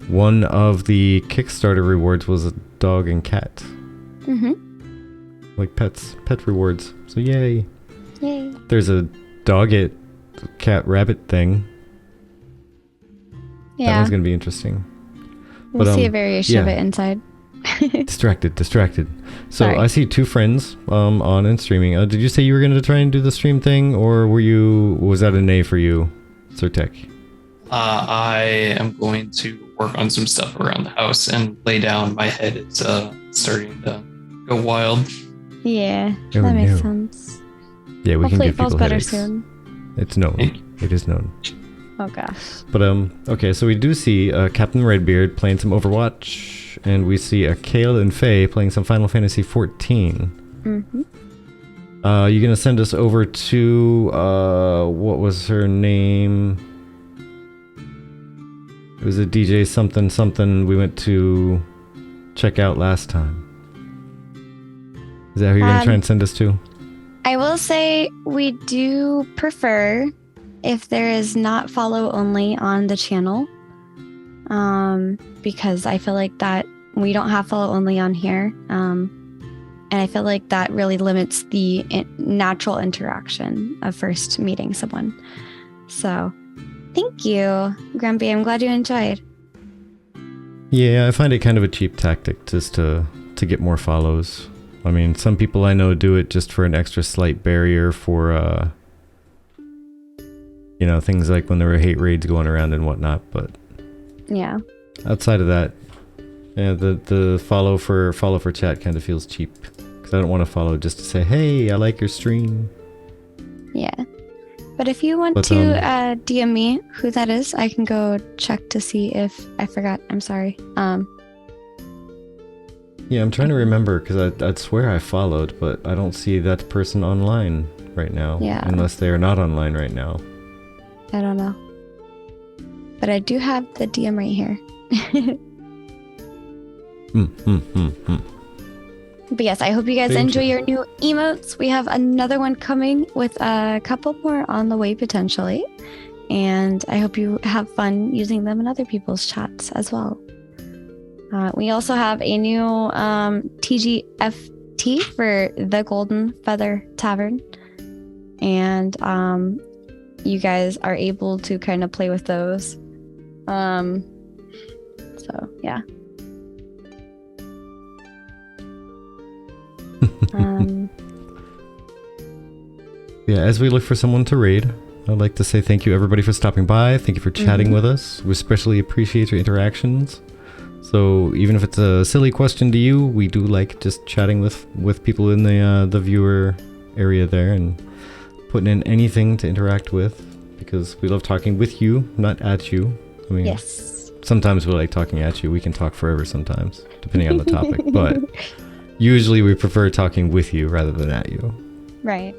one of the Kickstarter rewards was a dog and cat. Like pet rewards. So yay. There's a dog it cat rabbit thing. Yeah. That one's gonna be interesting. We'll see a variation of it inside. Distracted. So Sorry. I see two friends on and streaming. Did you say you were gonna try and do the stream thing, or was that a nay for you, Sir Tech? I am going to work on some stuff around the house and lay down. My head is starting to go wild. Yeah, that makes sense. Yeah, we Hopefully can give it feels people better headaches. soon. It's known. It is known. Oh gosh. But okay, so we do see Captain Redbeard playing some Overwatch, and we see Kale and Faye playing some Final Fantasy 14. You gonna send us over to what was her name? It was a DJ something we went to check out last time. Is that who you're gonna try and send us to? I will say we do prefer if there is not follow only on the channel, because I feel like that we don't have follow only on here, and I feel like that really limits the natural interaction of first meeting someone. So thank you, Grumpy. I'm glad you enjoyed. Yeah, I find it kind of a cheap tactic just to get more follows. I mean, some people I know do it just for an extra slight barrier for things like when there were hate raids going around and whatnot, but yeah, outside of that, yeah, the follow for chat kind of feels cheap, because I don't want to follow just to say, hey, I like your stream. Yeah, but if you want to DM me who that is, I can go check to see if I forgot. I'm sorry. Yeah, I'm trying to remember, because I'd swear I followed, but I don't see that person online right now. Yeah, unless they are not online right now. I don't know. But I do have the DM right here. But yes, I hope you guys enjoy your new emotes. We have another one coming with a couple more on the way potentially. And I hope you have fun using them in other people's chats as well. We also have a new TGFT for the Golden Feather Tavern. And you guys are able to kind of play with those. So yeah. Yeah, as we look for someone to raid, I'd like to say thank you everybody for stopping by. Thank you for chatting with us. We especially appreciate your interactions. So even if it's a silly question to you, we do like just chatting with people in the viewer area there and putting in anything to interact with, because we love talking with you, not at you. I mean, yes. Sometimes we like talking at you. We can talk forever sometimes, depending on the topic. But Usually we prefer talking with you rather than at you. Right.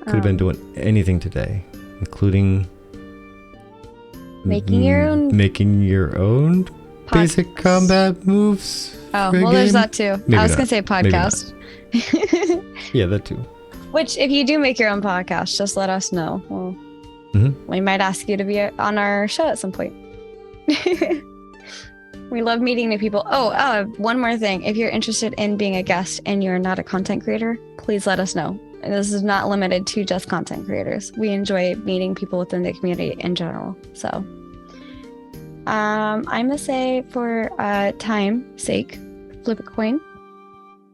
Could have been doing anything today, including Making your own making your own basic combat moves. Oh, for a well, there's game? that too. Maybe I was not. going to say Maybe not. podcast. Yeah, that too. Which, if you do make your own podcast, just let us know. Well, we might ask you to be on our show at some point. We love meeting new people. Oh, one more thing. If you're interested in being a guest and you're not a content creator, please let us know. This is not limited to just content creators. We enjoy meeting people within the community in general. So, I'm gonna say for time sake, flip a coin,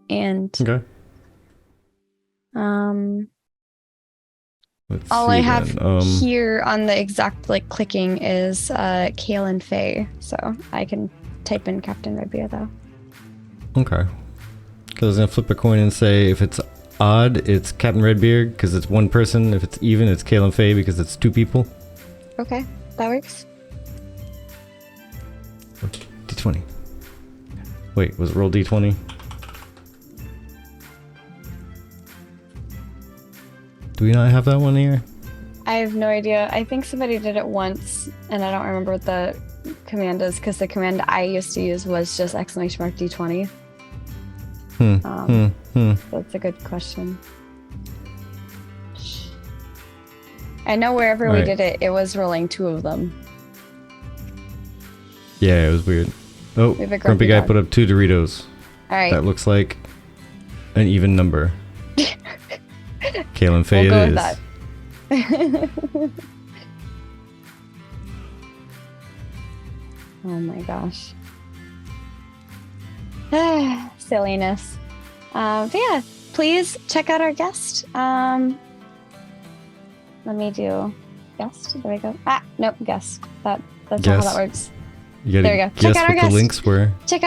and Okay. all I have then. here on the exact clicking is Kale and Faye, so I can type in Captain Redbeard though. Okay. Because then flip a coin and say if it's odd, it's Captain Redbeard because it's one person. If it's even, it's Kale and Faye because it's two people. Okay, that works. D20. Wait, was it roll D20? Do we not have that one here? I have no idea. I think somebody did it once, and I don't remember what the command is because the command I used to use was just !D20. That's a good question. I know wherever we did it, it was rolling two of them. Yeah, it was weird. Oh, We have a Grumpy grumpy Guy dog. put up 2 Doritos. All right, That looks like an even number. Kale and Faye we'll go it with is. that. Oh my gosh. Silliness. But yeah, please check out our guest. Let me do guest. There we go. Nope, guest. That's not how that works. You There we gotta go. Check guess out our what the guest. links were. Check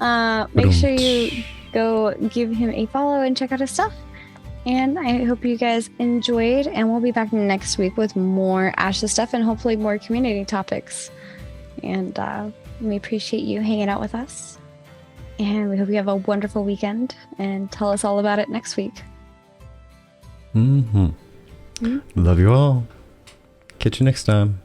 that. Make sure you go give him a follow and check out his stuff. And I hope you guys enjoyed, and we'll be back next week with more Ashes stuff and hopefully more community topics. And we appreciate you hanging out with us. And we hope you have a wonderful weekend, and tell us all about it next week. Love you all. Catch you next time.